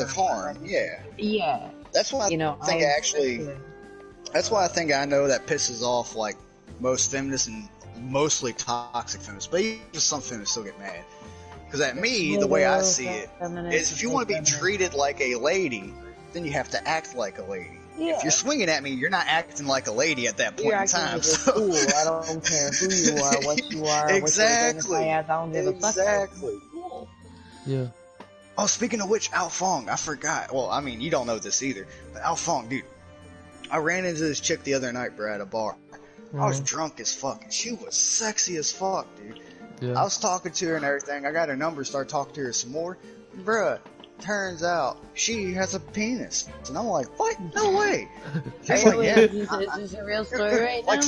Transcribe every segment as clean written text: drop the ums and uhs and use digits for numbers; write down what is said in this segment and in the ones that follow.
of harm. Yeah. Yeah. That's why that's why I think I know that pisses off like most feminists and mostly toxic feminists, but even some feminists still get mad. Because at me, the way I see it is, if you want to be treated like a lady, then you have to act like a lady. Yeah. If you're swinging at me, you're not acting like a lady at that point You're in time. Like a fool. I don't care who you are, what you are, exactly. What you identify as. I don't give a fuck. Exactly. Yeah. Oh, speaking of which, Alphonse, I forgot. Well, I mean, you don't know this either, but Alphonse, dude, I ran into this chick the other night, bro, at a bar. I was drunk as fuck, and she was sexy as fuck, dude. Yeah. I was talking to her and everything. I got her number, started talking to her some more. Bruh, turns out she has a penis. And I'm like, what? No way. She's like, yeah. Is this a real story right now?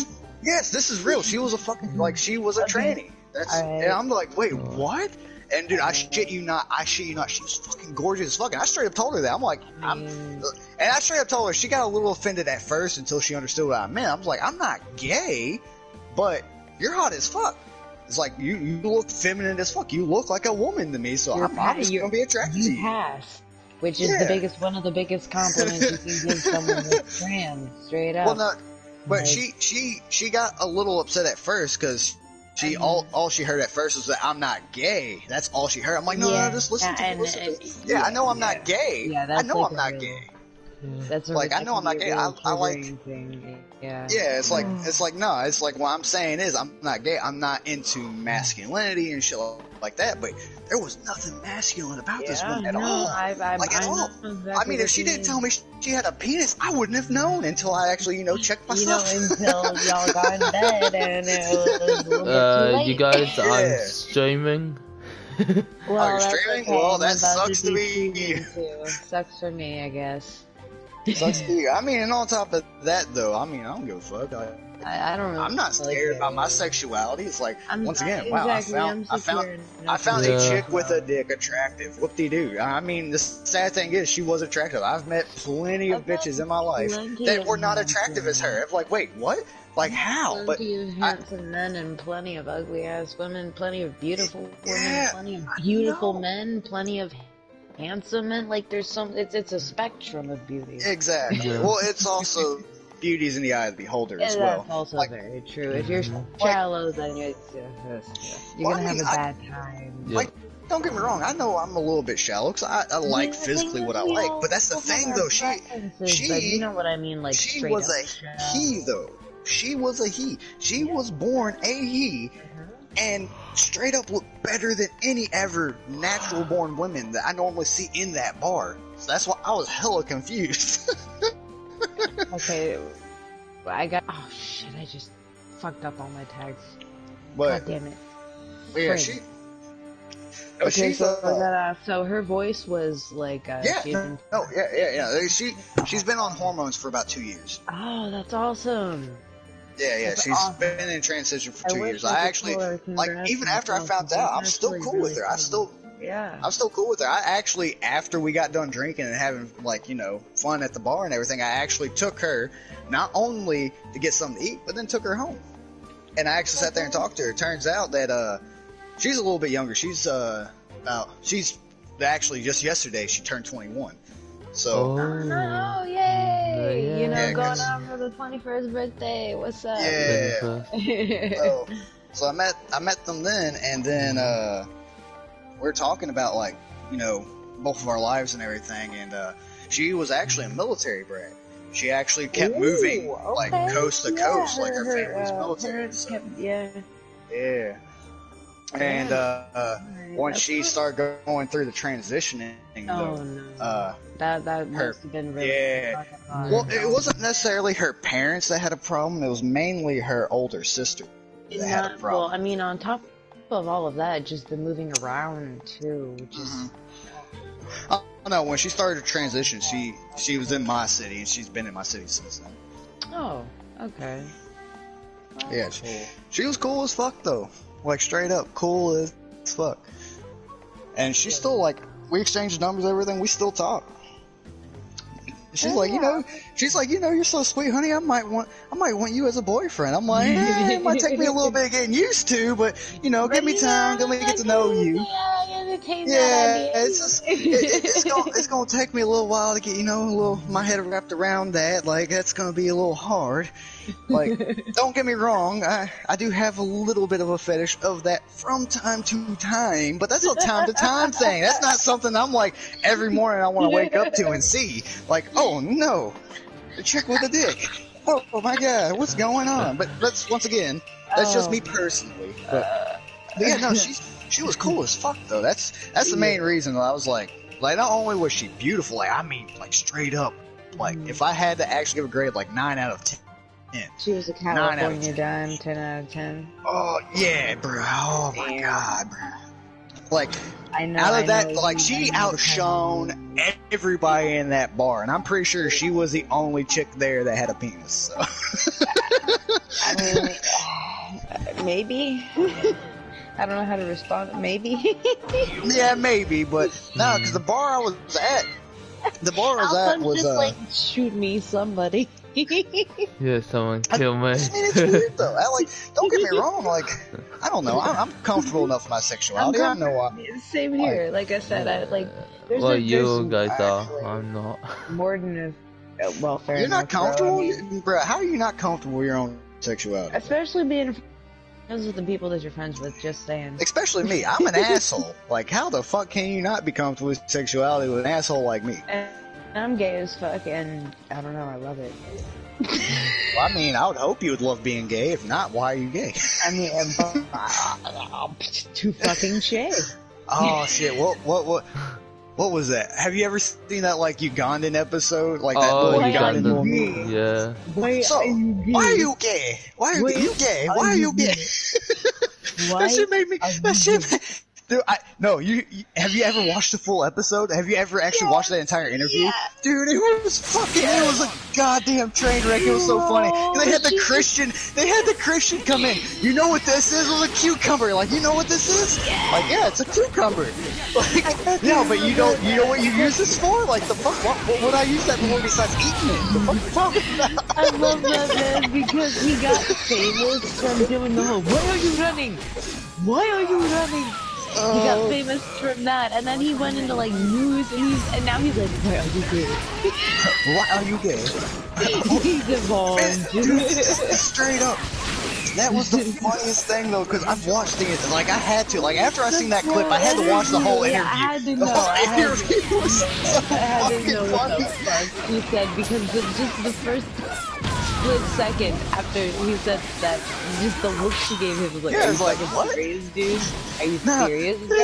Yes, this is real. She was a fucking, she was a tranny. And I'm like, wait, what? And dude, I shit you not, she was fucking gorgeous as fuck. And I straight up told her that. I'm like, and I straight up told her, she got a little offended at first until she understood what I meant. I was like, I'm not gay, but you're hot as fuck. It's like, you look feminine as fuck. You look like a woman to me, so I'm just gonna be attracted to you. Pass, which is one of the biggest compliments you can give someone that's trans, straight up. Well, no, but she got a little upset at first because all she heard at first was that I'm not gay. That's all she heard. I'm like, no, just listen to me. Yeah, I know I'm not gay. Yeah, I know I'm not gay. That's like, I know I'm not gay. I like. Yeah. Yeah, it's like no, it's like what I'm saying is I'm not gay. I'm not into masculinity and shit like that. But there was nothing masculine about this woman at all. At all. Exactly, I mean, if she didn't tell me she had a penis, I wouldn't have known until I actually, checked myself. Until y'all got in bed and it was a little bit too late. You guys, I'm streaming. Well, you're streaming? Okay. Well, that sucks to be you. Sucks for me, I guess. Sucks to you. I mean, and on top of that, though, I mean, I don't give a fuck. I don't really. I'm not scared about my sexuality. It's like, once again, wow, exactly, I found a chick with a dick attractive. Whoop-de-doo. I mean, the sad thing is, she was attractive. I've met plenty of bitches in my life that were not attractive as her. I'm like, wait, what? Like, how? Plenty of handsome men and plenty of ugly ass women, plenty of beautiful women, plenty of beautiful men, plenty of handsome men. Like, there's it's a spectrum of beauty. Exactly. Well, it's also beauty's in the eye of the beholder as well. That's also very true. If you're shallow, then you're gonna have a bad time. Like, don't get me wrong. I know I'm a little bit shallow because I like physically what I like. But that's the thing, though. She, you know what I mean? Like, she was a he, though. She was a he. She was born a he. And straight up look better than any ever natural born women that I normally see in that bar. So that's why I was hella confused. Okay, oh shit, I just fucked up all my tags. What? God damn it. Yeah, so her voice was like, she's been on hormones for about 2 years. Oh, that's awesome. Yeah, she's awesome. Been in transition for 2 years. I actually, even after I found out, I'm still cool with her. I'm still cool with her. I actually, after we got done drinking and having, fun at the bar and everything, I actually took her, not only to get something to eat, but then took her home. And I actually sat there and talked to her. It turns out that, she's a little bit younger. She's actually, just yesterday, she turned 21. So. Oh, yay! Going out for the 21st birthday. What's up? Yeah. so I met them then, and then we're talking about both of our lives and everything. And she was actually a military brat. She actually kept moving coast to coast, like her family was military. Yeah. And once she started going through the transitioning, that must have been really hard. Well, it wasn't necessarily her parents that had a problem. It was mainly her older sister that had a problem. Well, I mean, on top of all of that, just the moving around too. Oh no! When she started to transition, she was in my city, and she's been in my city since then. Oh, okay. Yeah, she was cool as fuck though. Like, straight up cool as fuck. And she's still we exchanged numbers, everything. We still talk. She's like, you're so sweet, honey. I might want you as a boyfriend. I'm like, it might take me a little bit getting used to, but give me time, let me get to know you. Yeah, it's gonna take me a little while to get my head wrapped around that. Like that's gonna be a little hard. Like, don't get me wrong, I do have a little bit of a fetish of that from time to time, but that's a time to time thing. That's not something I'm like every morning I want to wake up to and see. Like, oh no, the chick with the dick. Oh my god, what's going on? But that's once again, that's just me personally. But yeah, no, she was cool as fuck though. That's the main reason that I was like not only was she beautiful, like I mean like straight up, like if I had to actually give a grade like 9 out of 10. She was a California dime, 10 out of 10. Oh yeah, bro. Oh my god, bro. Like she outshone everybody in that bar, and I'm pretty sure she was the only chick there that had a penis. So. I mean, maybe. I don't know how to respond. Maybe. Yeah, maybe, but no, because the bar I was at was just like shoot me, somebody. Yeah, someone kill me. I mean, it's weird though. Don't get me wrong. Like, I don't know. I'm comfortable enough with my sexuality. I know why. Same here. Like I said, there's well, you guys are. I'm not. More than well, fair You're enough, not comfortable, bro. Bro. How are you not comfortable with your own sexuality? Especially being friends with the people that you're friends with. Just saying. Especially me. I'm an asshole. Like, how the fuck can you not be comfortable with sexuality with an asshole like me? And I'm gay as fuck, and I don't know. I love it. Well, I mean, I would hope you would love being gay. If not, why are you gay? I mean, too fucking shit. Oh shit! What was that? Have you ever seen that like Ugandan episode? Like that Ugandan woman? Yeah. Why are you gay? Why are you gay? Why are you gay? That shit made me. That shit. Dude, have you ever watched the full episode? Have you ever actually watched that entire interview? Yeah. Dude, it was a goddamn train wreck. It was so funny. They had the Christian come in. You know what this is? It was a cucumber. Like, you know what this is? Like, yeah, it's a cucumber. Like, yeah, but you know what you use this for? Like, the fuck, what would I use that for besides eating it? The fuck you talking about? I love that man because he got famous from doing the whole, why are you running? Why are you running? He got famous from that, and then he went into like news, and now he's like, why are you gay? Why are you gay? He's evolved. Dude, straight up. That was the funniest thing though, because I've watched it. Like I had to. Like after I seen that clip, I had to watch the whole interview. I had to know. The whole interview was so fucking funny. He said because just the first split second after he said that, just the look she gave him was like, yeah, it was like, what? Serious, dude? Are you serious, bro?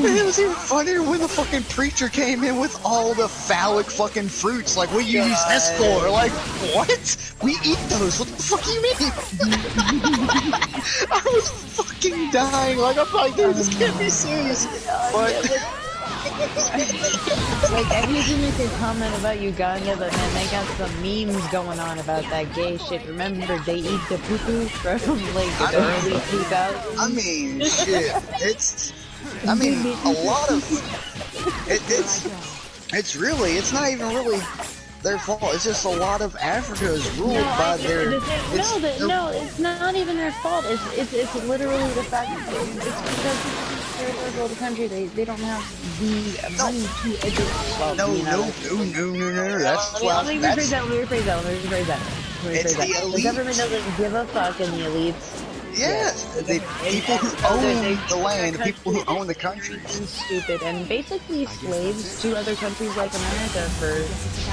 It was even funnier when the fucking preacher came in with all the phallic fucking fruits. Like, what you use this for? Like, what? We eat those. What the fuck do you mean? I was fucking dying. Like, I'm like, dude, this can't be serious. But... like, I need to make a comment about Uganda, but man, they got some memes going on about that gay shit. Remember, they eat the poo-poo from, like, the early 2000s? I mean, shit. I mean, a lot of... It's not even really their fault. It's just a lot of Africa is ruled by their... No, it's not even their fault. It's literally the fact that it's because... third world country, they don't have the money to educate. No. That's why. Let me rephrase that. The government doesn't give a fuck, and the elites. Yes, the people who own the land, the people who own the country. Stupid, and basically slaves to other countries like America for,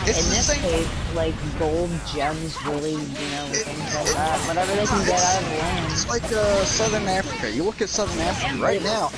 in this case, like gold, gems, really, things like that. Whatever they can get out of the land. It's like Southern Africa. You look at Southern Africa right now.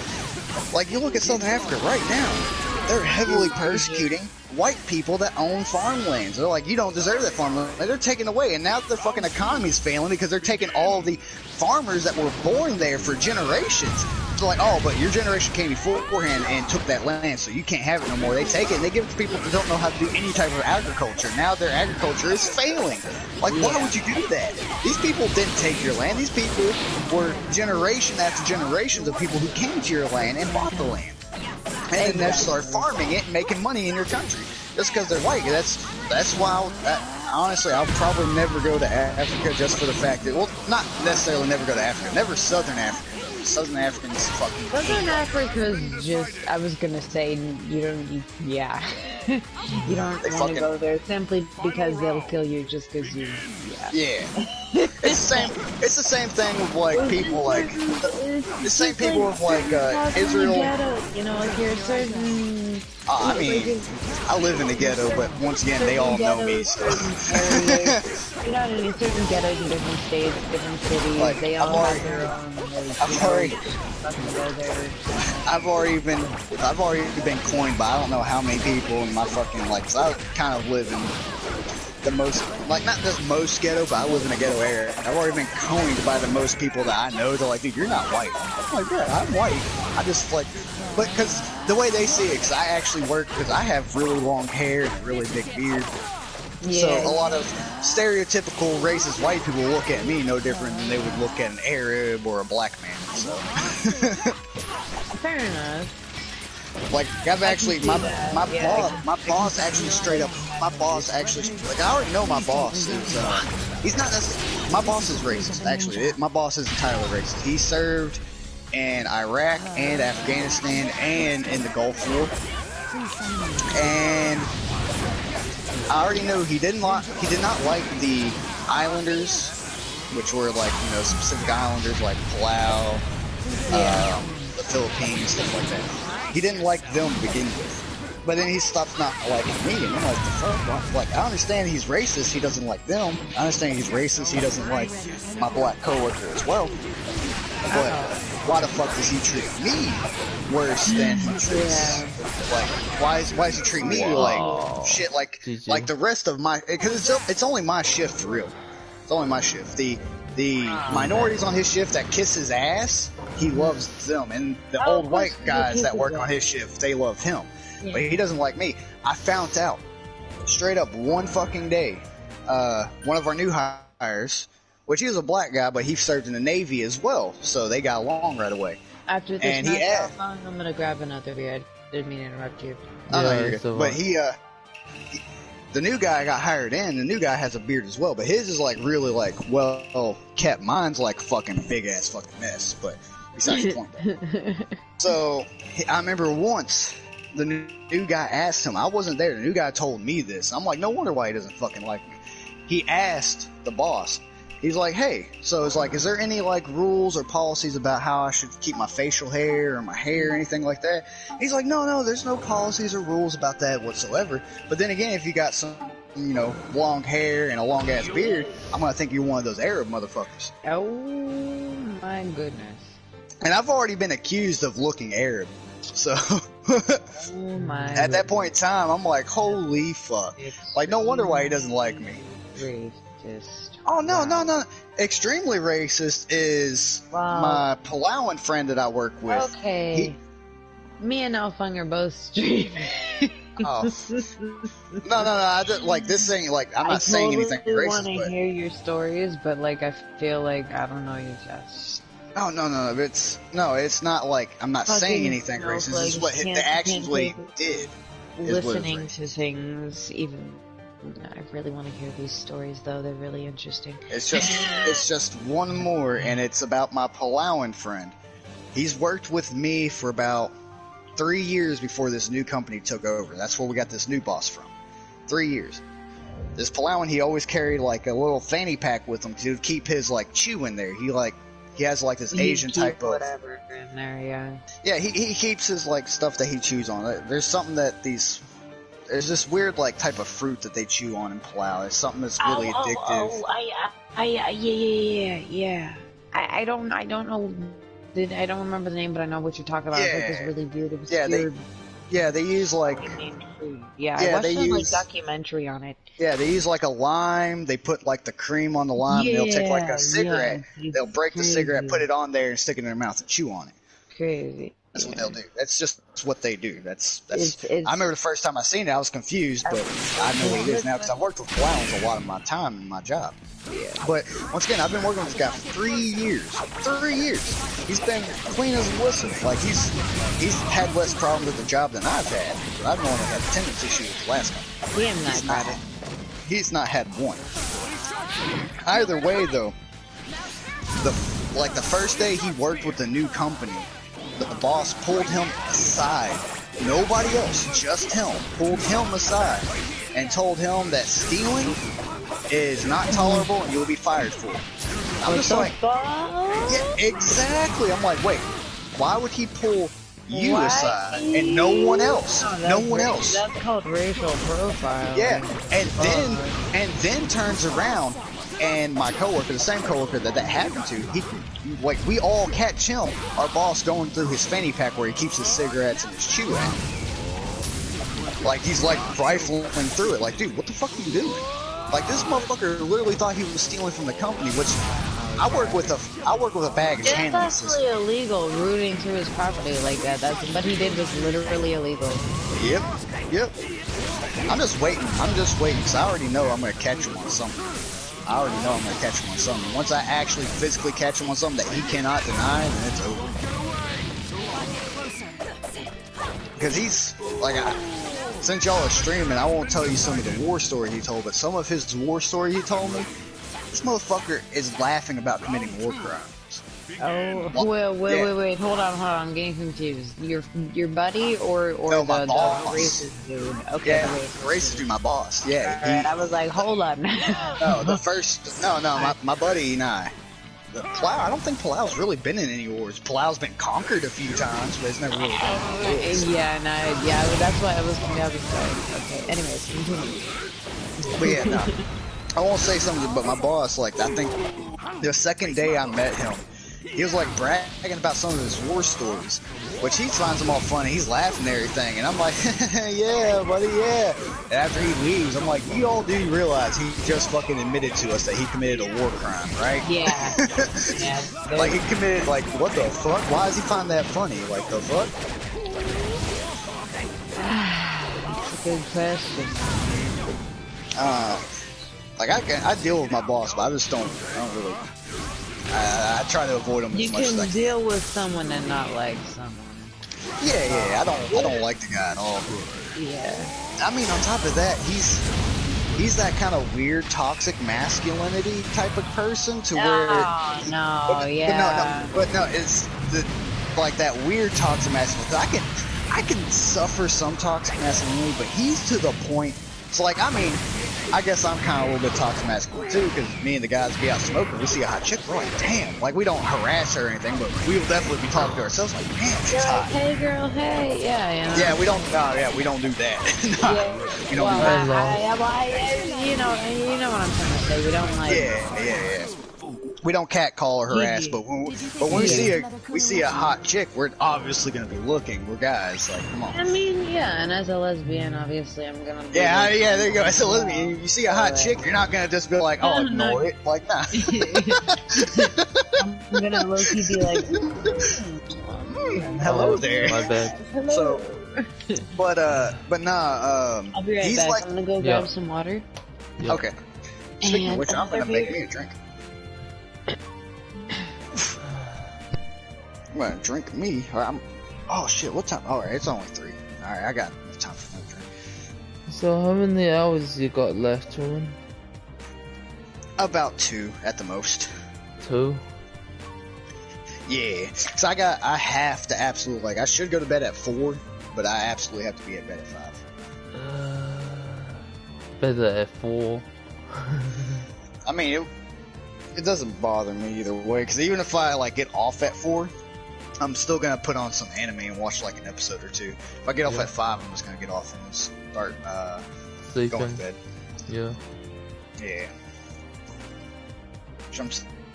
They're heavily persecuting white people that own farmlands. They're like, you don't deserve that farmland. They're taking away, and now their fucking economy's failing because they're taking all the farmers that were born there for generations. They're like, oh, but your generation came beforehand and took that land, so you can't have it no more. They take it and they give it to people who don't know how to do any type of agriculture. Now their agriculture is failing. Like, why would you do that? These people didn't take your land. These people were generation after generations of people who came to your land and bought the land. And then they start farming it and making money in your country. just because they're white. That's why. Honestly, I'll probably never go to Africa just for the fact that, well, not necessarily never go to Africa, never Southern Africa. Southern Africans fucking. Southern Africa's just, I was gonna say, you don't, yeah. You don't want to go there simply because they'll kill you just because you, yeah. It's the same thing with like people like the same people with like Israel. You know, like you're certain. I mean, I live in the ghetto, but once again, they all know me. So. You're not in certain ghettos in different states, different cities. Like, they all have their own. I've already been coined by I don't know how many people in my fucking like. Cause I kind of live in the most, like, not the most ghetto, but I live in a ghetto area. I've already been coined by the most people that I know. They're like, dude, you're not white. I'm like, yeah, I'm white. I just like, but because the way they see it, because I actually work, because I have really long hair and a really big beard. Yeah. So a lot of stereotypical racist white people look at me no different than they would look at an Arab or a black man. So. Fair enough. Like, I've actually, my boss actually straight up, like, I already know my boss is, he's not necessarily, my boss is racist, actually. My boss is entirely racist. He served in Iraq and Afghanistan and in the Gulf War. And I already know he did not like the islanders, which were like, you know, specific islanders like Palau, the Philippines, stuff like that. He didn't like them to begin with. But then he stops not liking me, and I'm like, the fuck? Like, I understand he's racist, he doesn't like them. I understand he's racist, he doesn't like my black coworker as well. But why the fuck does he treat me worse than he treats, like, why does he treat me like shit, like the rest of my, because it's only my shift for real. It's only my shift. The minorities on his shift that kiss his ass, he loves them, and the old white guys that work on his shift, they love him. Yeah. But he doesn't like me. I found out straight up one fucking day, one of our new hires, which he was a black guy, but he served in the Navy as well, so they got along right away. After this I'm gonna grab another beer. I didn't mean to interrupt you. Oh, no, you're good. But the new guy got hired in. The new guy has a beard as well, but his is like really like well kept. Mine's like fucking big ass fucking mess. But besides the point. So I remember once the new guy asked him. I wasn't there. The new guy told me this. I'm like, no wonder why he doesn't fucking like me. He asked the boss. He's like, hey, so it's like, is there any like rules or policies about how I should keep my facial hair or my hair or anything like that? He's like, no, there's no policies or rules about that whatsoever. But then again, if you got some, you know, long hair and a long ass beard, I'm gonna think you're one of those Arab motherfuckers. Oh my goodness. And I've already been accused of looking Arab. So oh my at that point in time, I'm like, holy fuck. Like, no wonder why he doesn't like me. Racist. Oh, no. Extremely racist is my Palauan friend that I work with. Okay. Me and Alfung are both streaming. Oh. No. I just, like, this thing, like, I'm not saying anything racist. I want to hear your stories, but, like, I feel like, I don't know, you just... Oh, no. It's not like I'm not saying anything racist. It's what the actions what he did. Listening to things, even... I really want to hear these stories, though. They're really interesting. It's just one more, and it's about my Palauan friend. He's worked with me for about 3 years before this new company took over. That's where we got this new boss from. 3 years. This Palauan, he always carried like a little fanny pack with him because he would keep his like chew in there. He has like this Asian type of whatever in there, yeah. Yeah, he keeps his like stuff that he chews on. There's something that there's this weird like type of fruit that they chew on in Palau. It's something that's really addictive. Yeah. I don't know. I don't remember the name, but I know what you're talking about. It's like this really weird, obscure. They use like. Yeah, I watched a documentary on it. Yeah, they use like a lime. They put like the cream on the lime. And they'll take like a cigarette. They'll break the cigarette, put it on there, and stick it in their mouth and chew on it. Crazy. That's what they'll do. That's just what they do. I remember the first time I seen it, I was confused, but I know what it is now because I've worked with Palauans a lot of my time in my job. But once again, I've been working with this guy for 3 years. 3 years. He's been clean as a whistle. Like he's had less problems with the job than I've had. But I've normally had attendance issues with the last company. He's not had one. Either way, though, the first day he worked with the new company, the boss pulled him aside. Nobody else, just him, pulled him aside and told him that stealing is not tolerable and you'll be fired for it. I'm just like, yeah, exactly. I'm like, wait, why would he pull you aside and no one else? No one else. That's called racial profiling. Yeah, and then turns around and my coworker, the same coworker that happened to, we all catch him, our boss, going through his fanny pack where he keeps his cigarettes and his chew at. Like he's like rifling through it. Like, dude, what the fuck are you doing? Like this motherfucker literally thought he was stealing from the company, which I work with a baggage handling system. It's actually illegal rooting through his property like that. What he did was literally illegal. Yep. I'm just waiting, because I already know I'm gonna catch him on something. Once I actually physically catch him on something that he cannot deny, then it's over. Because he's like, since y'all are streaming, I won't tell you some of the war story he told, but some of his war story he told me, this motherfucker is laughing about committing war crimes. Oh, wait, hold on, I'm getting confused. Your buddy or no, the racist dude? Okay, yeah, the racist dude, my boss. Yeah. Right, I was like, hold on. My buddy and I. Palau, I don't think Palau's really been in any wars. Palau's been conquered a few times, but it's never really been in wars. That's why I was okay, anyways, continue. But yeah, no. I won't say something, but my boss, like, I think the second day I met him, he was like bragging about some of his war stories, which he finds them all funny. He's laughing and everything, and I'm like, yeah, buddy, yeah. And after he leaves, I'm like, you all do realize he just fucking admitted to us that he committed a war crime, right? Yeah. Like he committed, like, what the fuck? Why does he find that funny? Like, the fuck? That's a good question. Like I deal with my boss, but I don't really. I try to avoid him as much as I can. You can deal with someone and not like someone. Yeah, I don't like the guy at all. Yeah. I mean, on top of that, he's that kind of weird toxic masculinity type of person to where. But no, it's like that weird toxic masculinity. I can suffer some toxic masculinity, but he's to the point. It's like, I mean, I guess I'm kind of a little bit toxic masculine too, because me and the guys be out smoking, we see a hot chick, we're like, damn, like we don't harass her or anything, but we will definitely be talking to ourselves like, damn, she's hot. Hey girl, hey, yeah. Yeah, we don't do that. We don't do that. You know what I'm trying to say. We don't like. Yeah. We don't catcall or harass, but when we see a hot chick, we're obviously gonna be looking. We're guys, like, come on. I mean, yeah, and as a lesbian, obviously, I'm gonna. Yeah, there you go. As a lesbian, you see a hot chick, you're not gonna just be like, oh, ignore it, like nah. I'm gonna low-key be like, hello there. My bad. So, but nah. I'll be right back. Like, I'm gonna go grab some water. Yeah. Okay. Speaking of which, I'm gonna make me a drink. I'm gonna drink me. Oh shit, what time? Alright, it's only 3. Alright, I got enough time for no drink. So how many hours you got left, Roman? About 2 at the most. 2? Yeah. So I have to absolutely, like, I should go to bed at 4, but I absolutely have to be at bed at 5. Better at 4. I mean, it doesn't bother me either way, because even if I, like, get off at 4, I'm still gonna put on some anime and watch like an episode or 2. If I get off at 5, I'm just gonna get off and start going to bed. Yeah. Which I'm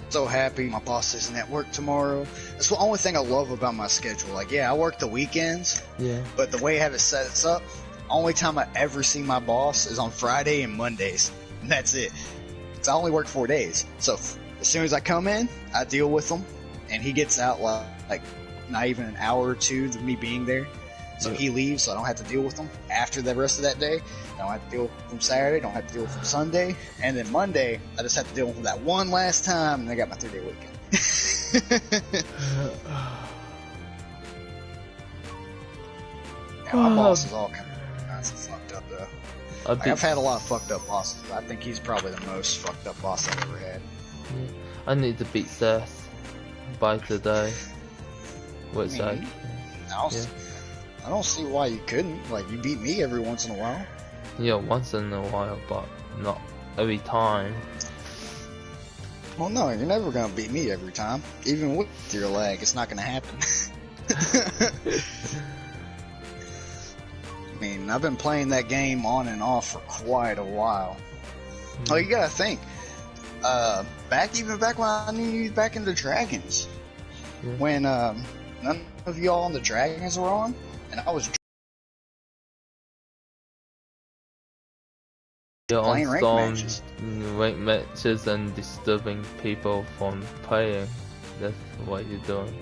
so happy my boss isn't at work tomorrow. That's the only thing I love about my schedule. Like, yeah, I work the weekends. Yeah. But the way I have it set up, only time I ever see my boss is on Friday and Mondays, and that's it. I only work 4 days, so as soon as I come in, I deal with him, and he gets out like not even an hour or 2 of me being there, So he leaves, so I don't have to deal with him after the rest of that day. I don't have to deal with him Saturday, don't have to deal with him Sunday. And then Monday, I just have to deal with him that one last time, and I got my 3-day weekend. Yeah, my boss is all kinds of fucked up, though. I've had a lot of fucked up bosses, but I think he's probably the most fucked up boss I've ever had. Yeah. I need to beat Seth by today. What's that? I don't see why you couldn't. Like, you beat me every once in a while. Yeah, once in a while, but not every time. Well, no, you're never gonna beat me every time. Even with your lag, it's not gonna happen. I mean, I've been playing that game on and off for quite a while. Oh, you gotta think. Back when I knew you back in the Dragons. Yeah. When, none of y'all on the Dragons were on, and I was playing ranked matches. Ranked matches and disturbing people from playing. That's what you're doing.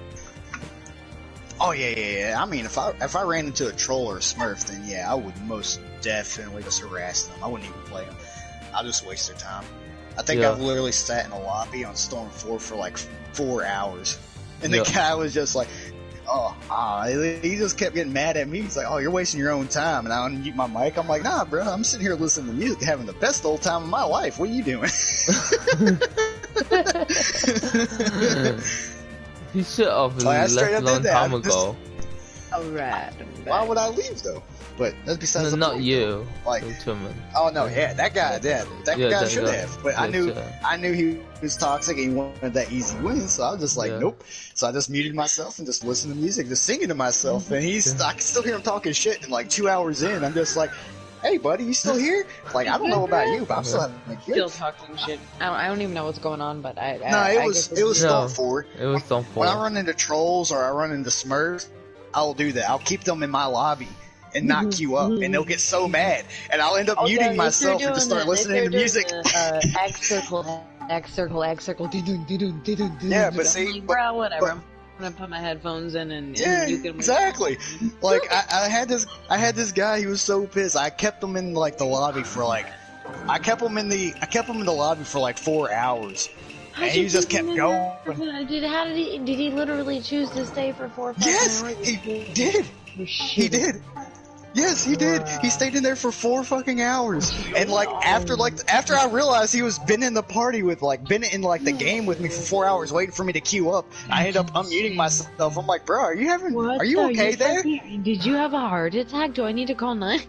Oh yeah. I mean, if I ran into a troll or a smurf, then yeah, I would most definitely just harass them. I wouldn't even play them. I'll just waste their time. I think I've literally sat in a lobby on Storm 4 for like 4 hours, and the guy was just like, he just kept getting mad at me. He's like, "Oh, you're wasting your own time," and I unmute my mic. I'm like, "Nah, bro, I'm sitting here listening to music, having the best old time of my life. What are you doing?" He should have left a long time ago. Alright. Why would I leave though? But that's besides the not point. you. Like, oh no, yeah, that guy did. That guy should have. But I knew he was toxic and he wanted that easy win, so I was just like, nope. So I just muted myself and just listened to music, just singing to myself. And I can still hear him talking shit. And like 2 hours in, I'm just like, "Hey, buddy, you still here?" Like, I don't know about you, but I'm still having a still talking shit. I don't even know what's going on, but it was Storm 4. It was Storm 4. When I run into trolls or I run into Smurfs, I'll do that. I'll keep them in my lobby and not queue up, and they'll get so mad, and I'll end up muting myself and just start listening to music. X circle, X circle, X circle. Yeah, but see, like, bro, whatever. I'm gonna put my headphones in and you can exactly. Like I had this guy. He was so pissed. I kept him in like the lobby for like, I kept him in the lobby for like 4 hours. And he just kept going. Did he literally choose to stay for 4 or 5 hours? Yes, he did. He did. Yes, he did. He stayed in there for 4 fucking hours. And like after I realized he was been in the party with been in the game with me for 4 hours waiting for me to queue up, I ended up unmuting myself. I'm like, "Bro, are you okay there? Did you have a heart attack? Do I need to call 9?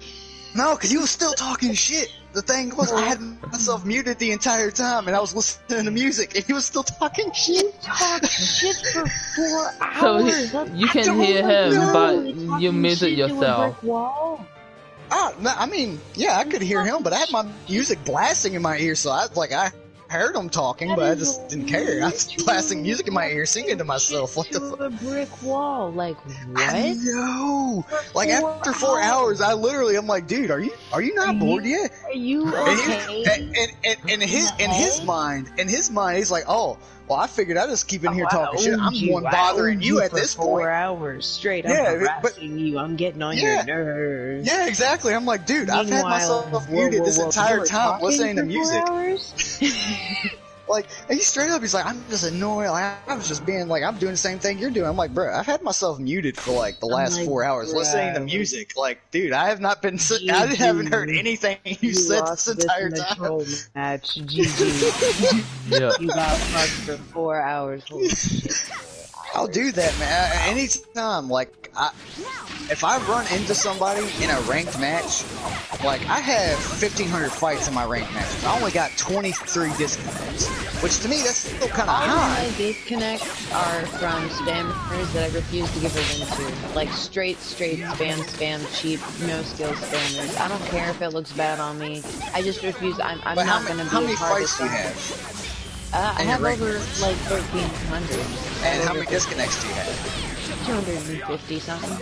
No, because he was still talking shit. The thing was, I had myself muted the entire time, and I was listening to music, and he was still talking shit. You talked shit for 4 hours. So you can hear him, but you muted yourself. I mean, yeah, I could hear him, but I had my music blasting in my ear, so I heard him talking, but I just didn't care. I was blasting music in my ear, singing to myself. What the fuck? A brick wall, like what? I know. Like after 4 hours, I'm like, dude, are you not bored yet? Are you okay? And in his mind, he's like, oh, well, I figured I'd just keep in here talking shit. I'm the one bothering you at this point. 4 hours straight. I'm harassing you. I'm getting on your nerves. Yeah, exactly. I'm like, dude, I've had myself muted this entire time listening to music. Like, and he's straight up, he's like, I'm just annoyed. Like, I was just being like, I'm doing the same thing you're doing. I'm like, bro, I've had myself muted for like the last 4 hours listening to music. Like, dude, I have not been, I haven't heard anything you said this entire time. Match. GG. Yeah. You got fucked for 4 hours. Holy shit. I'll do that, man. Anytime, like, if I run into somebody in a ranked match, like, I have 1,500 fights in my ranked matches. I only got 23 disconnects, which to me, that's still kind of high. All my disconnects are from spammers that I refuse to give a win to. Like, straight spam, cheap, no skill spammers. I don't care if it looks bad on me. I just refuse. I'm not going to be how many fights do you have? I have over, like, 1,300. And how many disconnects do you have? 250 something.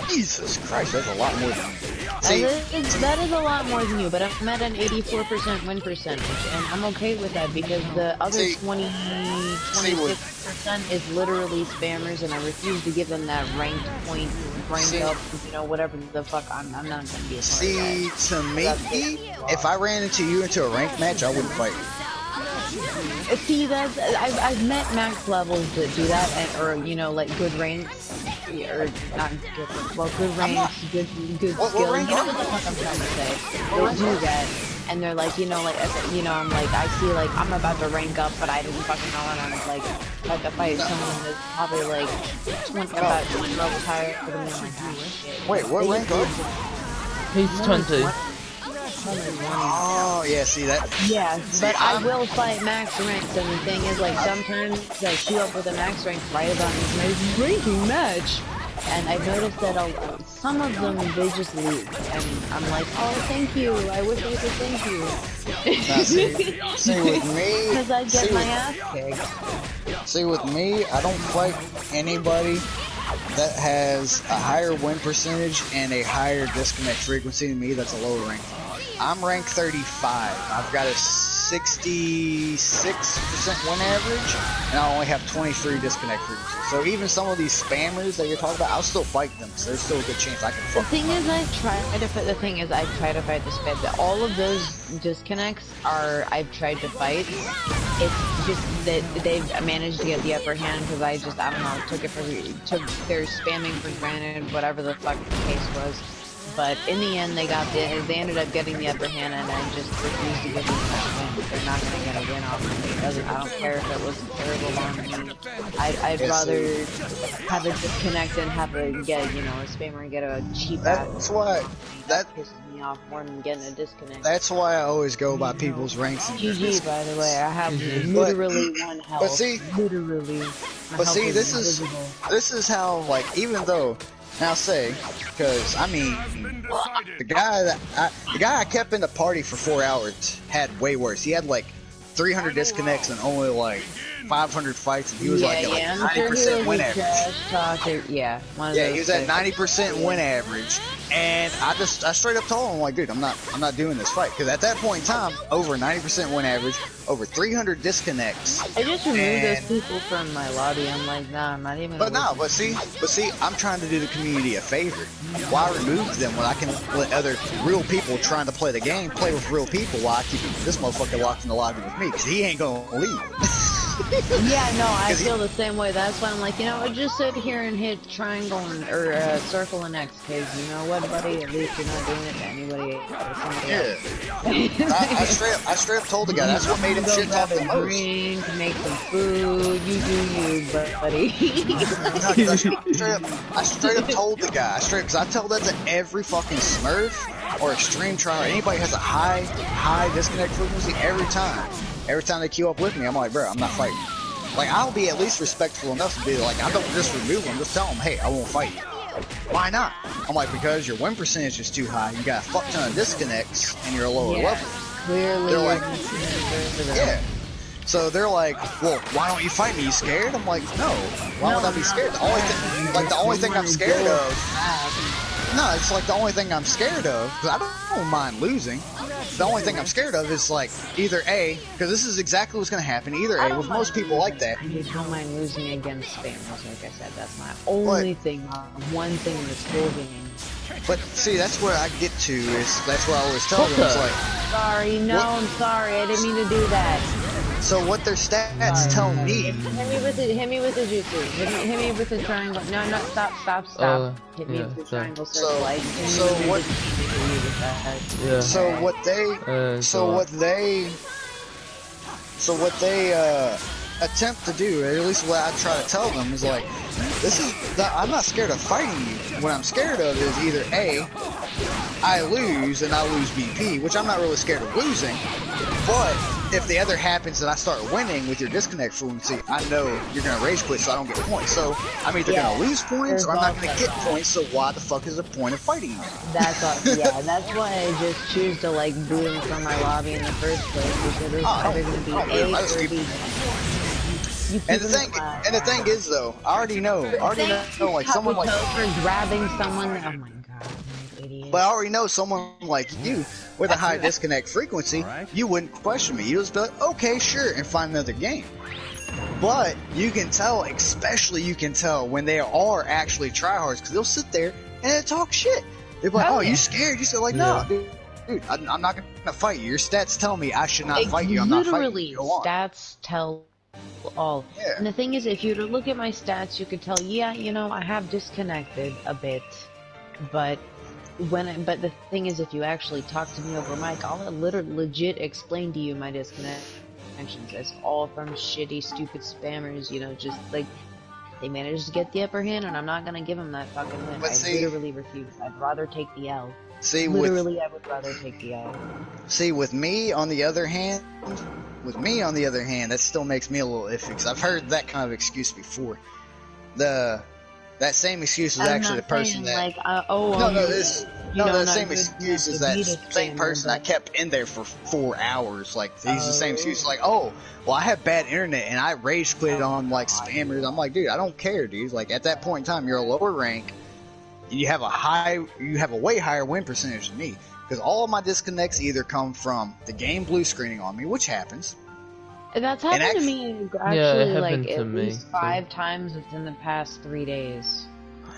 Jesus Christ, that's a lot more than me. That is a lot more than you, but I'm at an 84% win percentage, and I'm okay with that because the other 26% is literally spammers, and I refuse to give them that ranked point, rank up, you know, whatever the fuck. I'm not gonna be a part of that. To me, if I ran into you into a ranked match, I wouldn't fight you. See, that's I've met max levels that do that, and or you know, like good ranks, or not good, well, good ranks, good skill. You know what the fuck I'm trying to say? They'll do that, and they're like, you know, like, you know, I'm like, I see, like, I'm about to rank up, but I didn't fucking know, and I'm like, about to fight someone that's probably like 20 levels higher than me. Wait, what rank up? He's 20. Oh, yeah, see that? Yeah, but I will fight max ranks, and the thing is, like, sometimes I queue up with a max rank right about this ranking match, and I've noticed that some of them, they just leave, and I'm like, oh, thank you, I wish I could thank you. See, with me... Because I get my ass kicked. See, with me, I don't fight anybody that has a higher win percentage and a higher disconnect frequency than me that's a lower rank. I'm ranked 35. I've got a 66% win average, and I only have 23 disconnect frequencies. So even some of these spammers that you're talking about, I'll still fight them. So there's still a good chance I can fuck them. I try to fight the spam. All of those disconnects I've tried to fight. It's just that they've managed to get the upper hand because I don't know, took their spamming for granted, whatever the fuck the case was. But in the end, they ended up getting the upper hand, and I just refused to give them that win. They're not going to get a win off of me. I don't care if it was terrible on me. I'd rather have a disconnect and have a spammer get a cheap ass. That's why that pisses me off more than getting a disconnect. That's why I always go by people's ranks. GG, by the way, I have literally one health. But see, literally. But see, this is how, like, even though. Now say, because I mean, the guy I kept in the party for 4 hours had way worse. He had like 300 disconnects and only like 500 fights, and he was like 90% win average. He was at 90% win average, and I straight up told him, like, dude, I'm not doing this fight, because at that point in time, over 90% win average, over 300 disconnects. I just removed those people from my lobby. I'm like, nah, I'm not even. But see, I'm trying to do the community a favor. Why remove them when I can let other real people trying to play the game play with real people while I keep this motherfucker locked in the lobby with me, because he ain't gonna leave. Yeah, no, I feel the same way. That's why I'm like, you know, just sit here and hit triangle or circle and X, because you know what, buddy, at least you're not doing it to anybody else. I straight up told the guy that's what made him shit talk the most. Drink, make some food, you do you, buddy. I straight up told the guy, because I tell that to every fucking Smurf or extreme tryhard, anybody has a high disconnect frequency every time. Every time they queue up with me, I'm like, bro, I'm not fighting. Like, I'll be at least respectful enough to be like, I don't just remove them, just tell them, hey, I won't fight you. Why not? I'm like, because your win percentage is too high, you got a fuck ton of disconnects, and you're a lower level. Clearly. They're like, yeah. So they're like, well, why don't you fight me? You scared? I'm like, no. Why would I be scared? The only thing I'm scared of. No, it's like the only thing I'm scared of, because I don't mind losing. The only thing I'm scared of is, like, either A, because this is exactly what's going to happen, either A, with most people like that. I just don't mind losing against spammers, like I said, that's my only thing, one thing in this whole game. But, see, that's where I get to, that's what I always tell them, it's like... Sorry, I'm sorry, I didn't mean to do that. So what their stats tell me... Hit me with the jutsu. Hit me with the triangle. No, stop. Hit me with the triangle circle. So what they attempt to do, or at least what I try to tell them, is like, I'm not scared of fighting you. What I'm scared of is either A, I lose and I lose BP, which I'm not really scared of losing, but if the other happens and I start winning with your disconnect frequency, I know you're going to rage quit, so I don't get points. So I'm either going to lose points or I'm not going to get points, so why the fuck is the point of fighting you? That's why I just choose to, like, boot him from my lobby in the first place, because it's either going to be A or B. And the thing is, though, I already know, like, someone like... for grabbing someone, oh my god, I'm an idiot. But I already know someone like you with a high disconnect frequency, you wouldn't question me. You just be like, okay, sure, and find another game. But you can tell, especially you can tell when they are actually tryhards, because they'll sit there and they'll talk shit. They'll be like, oh, you scared? You said like, no, dude, I'm not gonna fight you. Your stats tell me I should not fight you. I'm not fighting you. Go on. Stats tell all. Yeah. And the thing is, if you were to look at my stats, you could tell, yeah, you know, I have disconnected a bit, but the thing is, if you actually talk to me over mic, I'll legit explain to you my disconnections. It's all from shitty, stupid spammers, you know, just like they managed to get the upper hand, and I'm not gonna give them that fucking win. I literally refuse. I'd rather take the L. I would rather take the L. See, with me on the other hand, that still makes me a little iffy, because I've heard that kind of excuse before. That same excuse is actually the person that... the same excuse is that same person I kept in there for 4 hours. Like, he's the same excuse. Like, oh, well, I have bad internet, and I rage quit on, like, spammers. I'm like, dude, I don't care, dude. Like, at that point in time, you're a lower rank. You have a way higher win percentage than me. Because all of my disconnects either come from the game blue screening on me, which happens. That's happened to me actually like at least 5 times within the past 3 days.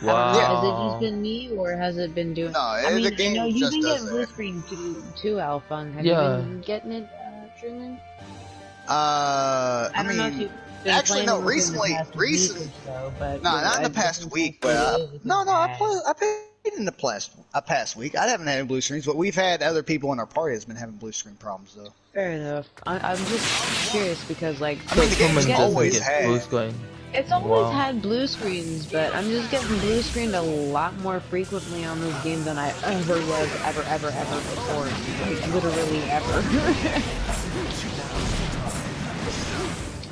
Wow. Has it just been me, or has it been doing? No, I mean, the game you've been just getting blue screen too, Alfung. Have you been getting it, Truman? I don't know if you've been actually, no. recently, not in the past week, but I played in the past week. I haven't had any blue screens, but we've had other people in our party that's been having blue screen problems though. Fair enough. I'm just curious because, like, I mean, the game's always had blue screen. It's always had blue screens, but I'm just getting blue screened a lot more frequently on this game than I ever was ever before. Like, literally ever.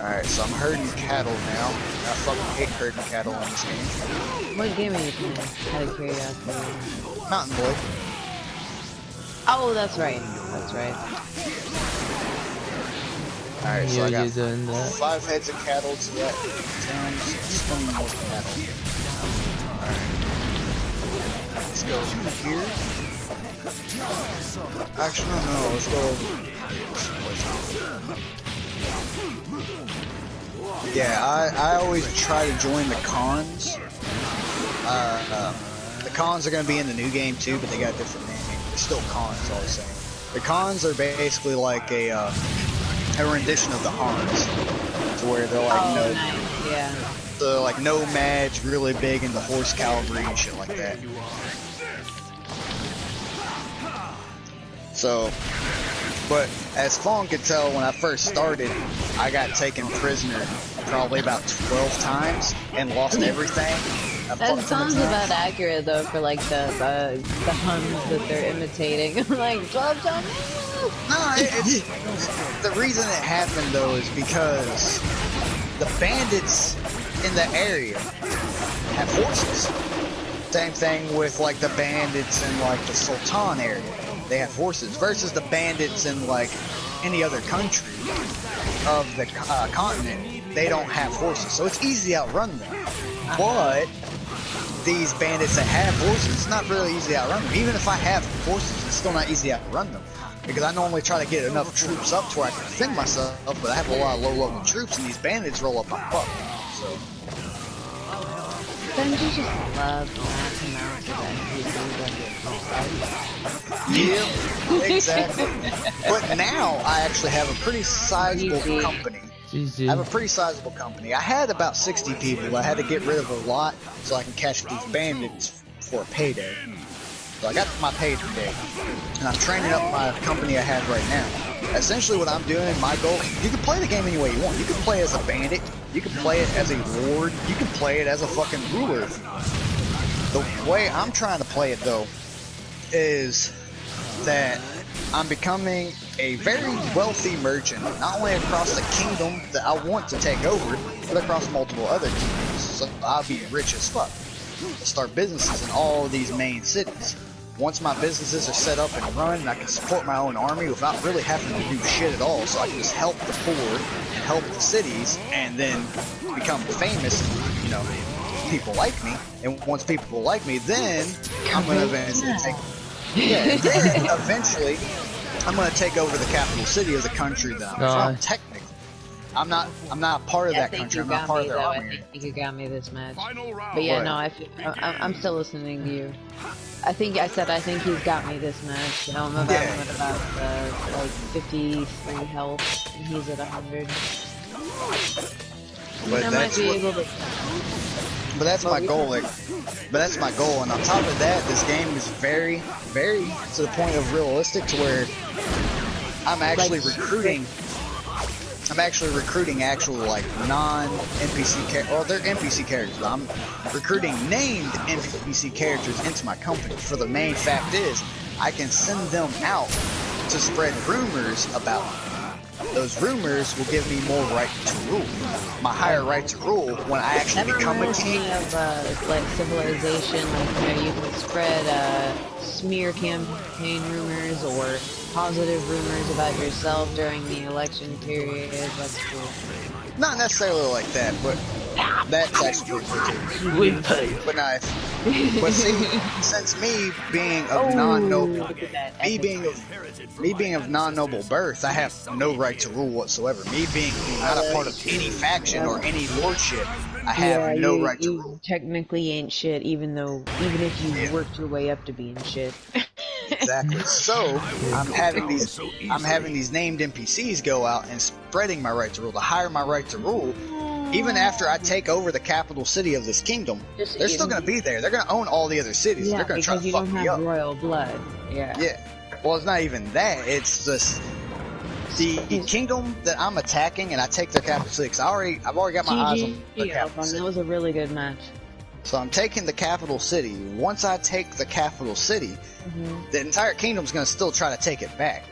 Alright, so I'm herding cattle now. I fucking hate herding cattle in this game. What game are you playing? Out of curiosity. Mountain Boy. Oh, that's right. That's right. Alright, so I got 5 heads of cattle to that 10 stone more cattle. Alright. Let's go here. Actually, no, let's go. Yeah, I always try to join the cons. The cons are going to be in the new game too, but they got a different name. They're still cons, all the same. The cons are basically like a rendition of the Hans, to where they're like they're like nomads, really big into horse cavalry and shit like that. So, but as Fawn could tell, when I first started, I got taken prisoner probably about 12 times and lost everything. That sounds about accurate though for like the Huns that they're imitating. Like 12 times. No, it's the reason it happened though is because the bandits in the area have horses. Same thing with like the bandits in like the Sultan area. They have horses versus the bandits in like any other country of the continent. They don't have horses, so it's easy to outrun them. But these bandits that have horses, it's not really easy to outrun them. Even if I have horses, it's still not easy to outrun them. Because I normally try to get enough troops up to where I can defend myself, but I have a lot of low-level troops, and these bandits roll up my butt. So. Don't you just love Yeah, exactly. But now I actually have a pretty sizable company. I have a pretty sizable company. I had about 60 people. I had to get rid of a lot so I can catch these bandits for a payday. So I got my payday, and I'm training up my company I have right now. Essentially what I'm doing, my goal, you can play the game any way you want. You can play as a bandit, you can play it as a lord, you can play it as a fucking ruler. The way I'm trying to play it though, is that I'm becoming a very wealthy merchant, not only across the kingdom that I want to take over, but across multiple other kingdoms. So I'll be rich as fuck. I'll start businesses in all of these main cities. Once my businesses are set up and run, I can support my own army without really having to do shit at all. So I can just help the poor and help the cities, and then become famous. You know, people like me, and once people like me, then I'm gonna eventually take. Yeah, and then eventually, I'm gonna take over the capital city of the country that I'm from. Technically, I'm not part of that country. I'm not part of their army. I think you got me this match. But yeah, no, I'm still listening to you. I think he's got me this match. I'm about like 53 health, and he's at 100. But that's my goal. Like, but that's my goal. And on top of that, this game is very, very to the point of realistic, to where I'm actually recruiting. I'm actually recruiting actual like non-NPC characters. Well, they're NPC characters, but I'm recruiting named NPC characters into my company. For the main fact is, I can send them out to spread rumors about me. Those rumors will give me more right to rule. My higher right to rule when I actually become a king. Of like Civilization, like you can spread smear campaign rumors or positive rumors about yourself during the election period. That's cool. Not necessarily like that, but that's actually pretty cool too. But no, but see, since me being of non-noble, me being of non-noble birth, I have no right to rule whatsoever. Me being not a part of any faction or any lordship, I have no right to rule. Technically ain't shit, even if you worked your way up to being shit. Exactly. So I'm having these named NPCs go out and spreading my right to rule, to hire my right to rule. Even after I take over the capital city of this kingdom, they're still gonna be there. They're gonna own all the other cities. Yeah, they're gonna try to fuck me up. Because you don't have royal blood. Yeah. Yeah. Well, it's not even that. It's just the kingdom that I'm attacking, and I take their capital city. Cause I've already got my eyes on the capital city. That was a really good match. So I'm taking the capital city. Once I take the capital city, the entire kingdom's gonna still try to take it back.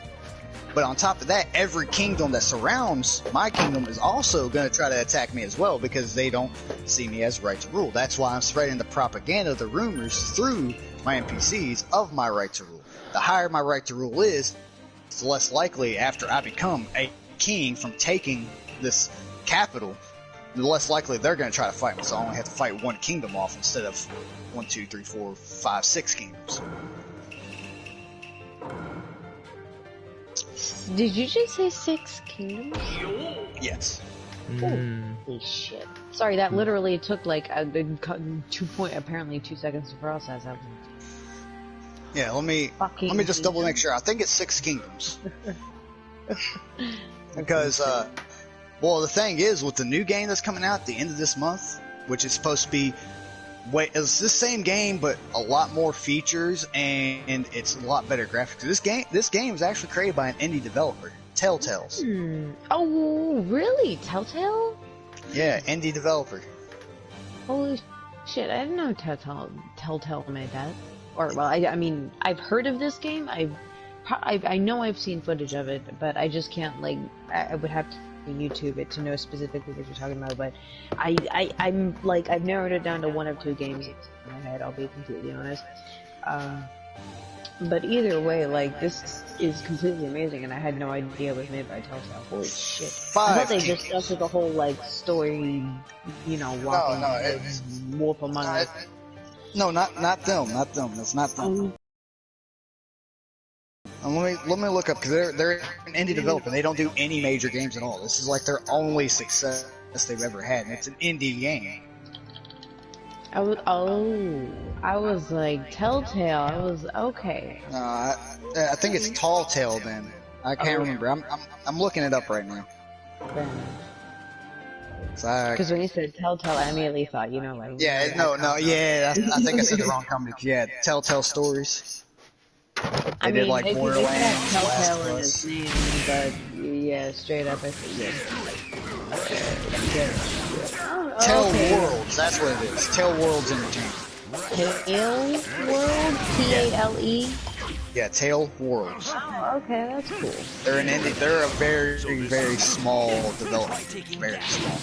But on top of that, every kingdom that surrounds my kingdom is also going to try to attack me as well, because they don't see me as right to rule. That's why I'm spreading the propaganda, the rumors through my NPCs of my right to rule. The higher my right to rule is, the less likely after I become a king from taking this capital, the less likely they're going to try to fight me. So I only have to fight one kingdom off instead of 1, 2, 3, 4, 5, 6 kingdoms. Did you just say 6 kingdoms? Yes. Holy shit. Sorry, that literally took like apparently 2 seconds to process. Yeah, let me just double make sure. I think it's 6 kingdoms. Because, well, the thing is, with the new game that's coming out at the end of this month, which is supposed to be, it's the same game, but a lot more features, and it's a lot better graphics. This game is actually created by an indie developer, Telltale's. Oh, really? Telltale? Yeah, indie developer. Holy shit! I didn't know Telltale made that. Or, well, I mean, I've heard of this game. I know I've seen footage of it, but I just can't, like, I would have to YouTube it to know specifically what you're talking about, but I'm like, I've narrowed it down to 1 of 2 games in my head, I'll be completely honest. But either way, like, this is completely amazing, and I had no idea it was made by Telltale. Holy shit. I thought they just stuck with the whole, like, story, you know, walking wolf among us. No, not them, that's not them. Let me look up, because they're an indie developer. They don't do any major games at all. This is like their only success they've ever had, and it's an indie game. I was like, Telltale. I was okay. I think it's Telltale then. I can't remember. I'm looking it up right now. Because when you said Telltale, I immediately thought, you know, like... Yeah, I think I said the wrong company. Yeah, Telltale Stories. They did like Borderlands, Telltale in his name, but yeah, straight up, I think Tell Worlds, that's what it is. Tell Worlds Entertainment. Tale World? T-A-L-E? Yeah, Tale Worlds. Oh, okay, that's cool. They're an indie. They're a very, very small development. Very small.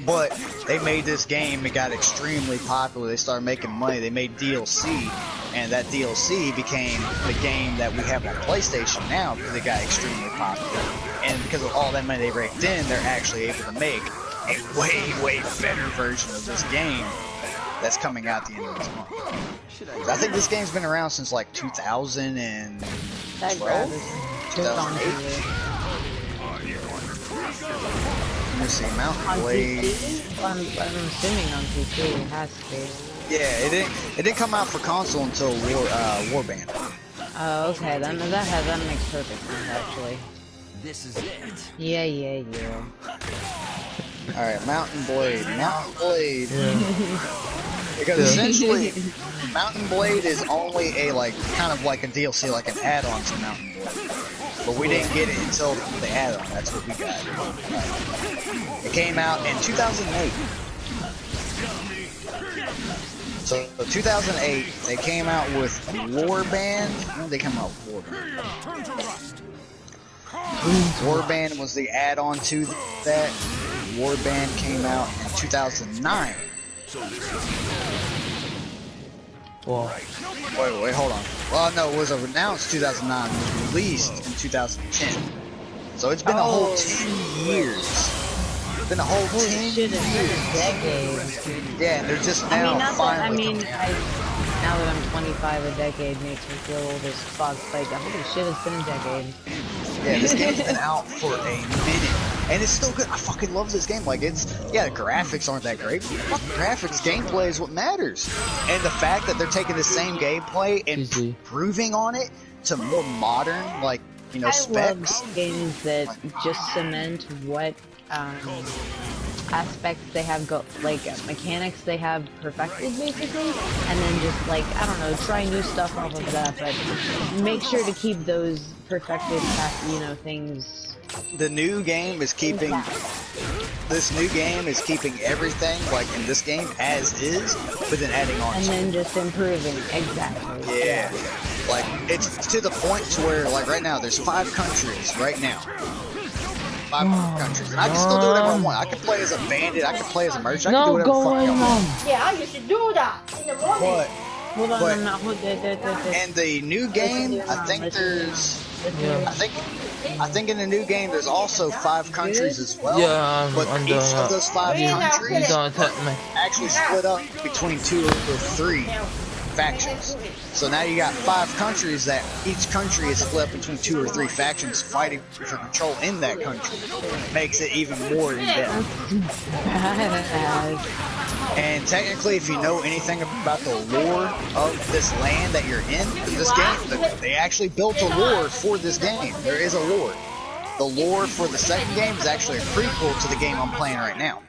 But they made this game. It got extremely popular. They started making money. They made DLC, and that DLC became the game that we have on PlayStation now because it got extremely popular. And because of all that money they raked in, they're actually able to make a way, way better version of this game that's coming out the end of this month. I think this game's been around since like 2012, 2008. Let me see, Mountain Blade. I'm assuming on PC it has to be. Yeah, it didn't come out for console until Warband. Oh, okay, then that makes perfect sense actually. This is it. Yeah. Alright, Mountain Blade. Because essentially, Mountain Blade is only a kind of like a DLC, like an add-on to Mountain Blade. But we didn't get it until the add-on. That's what we got. It came out in 2008. So 2008, they came out with Warband. When did they come out with Warband? Warband was the add-on to that. Warband came out in 2009. Whoa. Wait, hold on. Well, no, it was announced 2009. It was released in 2010. So it's been a whole 10 years. It's been a whole 10 years. Yeah, and they're just now finally now that I'm 25, a decade makes me feel old as fuck. Like, holy shit, it's been a decade. Yeah, this game's been out for a minute, and it's still good. I fucking love this game. Like, the graphics aren't that great. Fuck graphics, gameplay is what matters. And the fact that they're taking the same gameplay and improving on it to more modern, specs. I love games that just cement what aspects they have mechanics they have perfected basically, and then just I don't know, try new stuff off of that, but make sure to keep those perfected things. The new game is keeping everything in this game as is, but then adding on and then just improving. Exactly. Yeah. It's to the point to where right now there's 5 countries right now. 5 countries, and I can still do whatever I want. I can play as a bandit, I can play as a merchant, I can do whatever the fuck I want. Yeah, you should do that in the morning. And the new game, I think in the new game there's also 5 countries as well. Yeah, but each of those 5 countries actually split up between 2 or 3 factions. So now you got 5 countries that each country is split up between 2 or 3 factions fighting for control in that country. Makes it even more in depth. And technically, if you know anything about the lore of this land that you're in this game, they actually built a lore for this game. There is a lore. The lore for the second game is actually a prequel to the game I'm playing right now.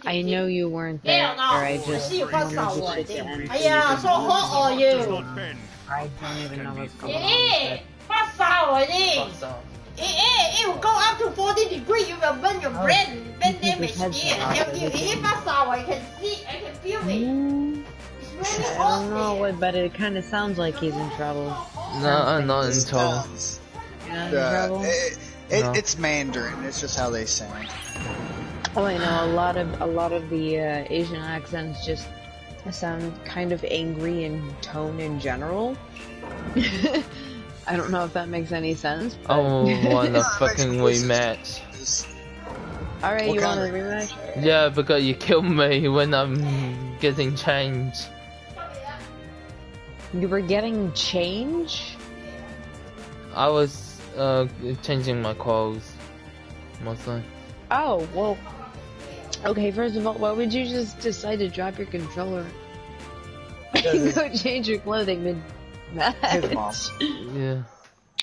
I know you weren't there, I just wanted to shit the end. Yeah, so hot are you? I don't even know what's going on. It will go up to 40 degrees, you will burn your brain damage here. I can feel it. It's really hot. I don't know, but it kind of sounds like he's in trouble. No, I'm not in trouble. You're not in trouble? It's Mandarin, it's just how they sound. Oh, I know, a lot of the Asian accents just sound kind of angry in tone in general. I don't know if that makes any sense. But... Oh, wanna fucking rematch. Alright, you want a rematch? Yeah, because you killed me when I'm getting change. You were getting change? I was changing my clothes mostly. Oh, well. Okay, first of all, why would you just decide to drop your controller and go change your clothing mid-match? Hey, Mom. Yeah.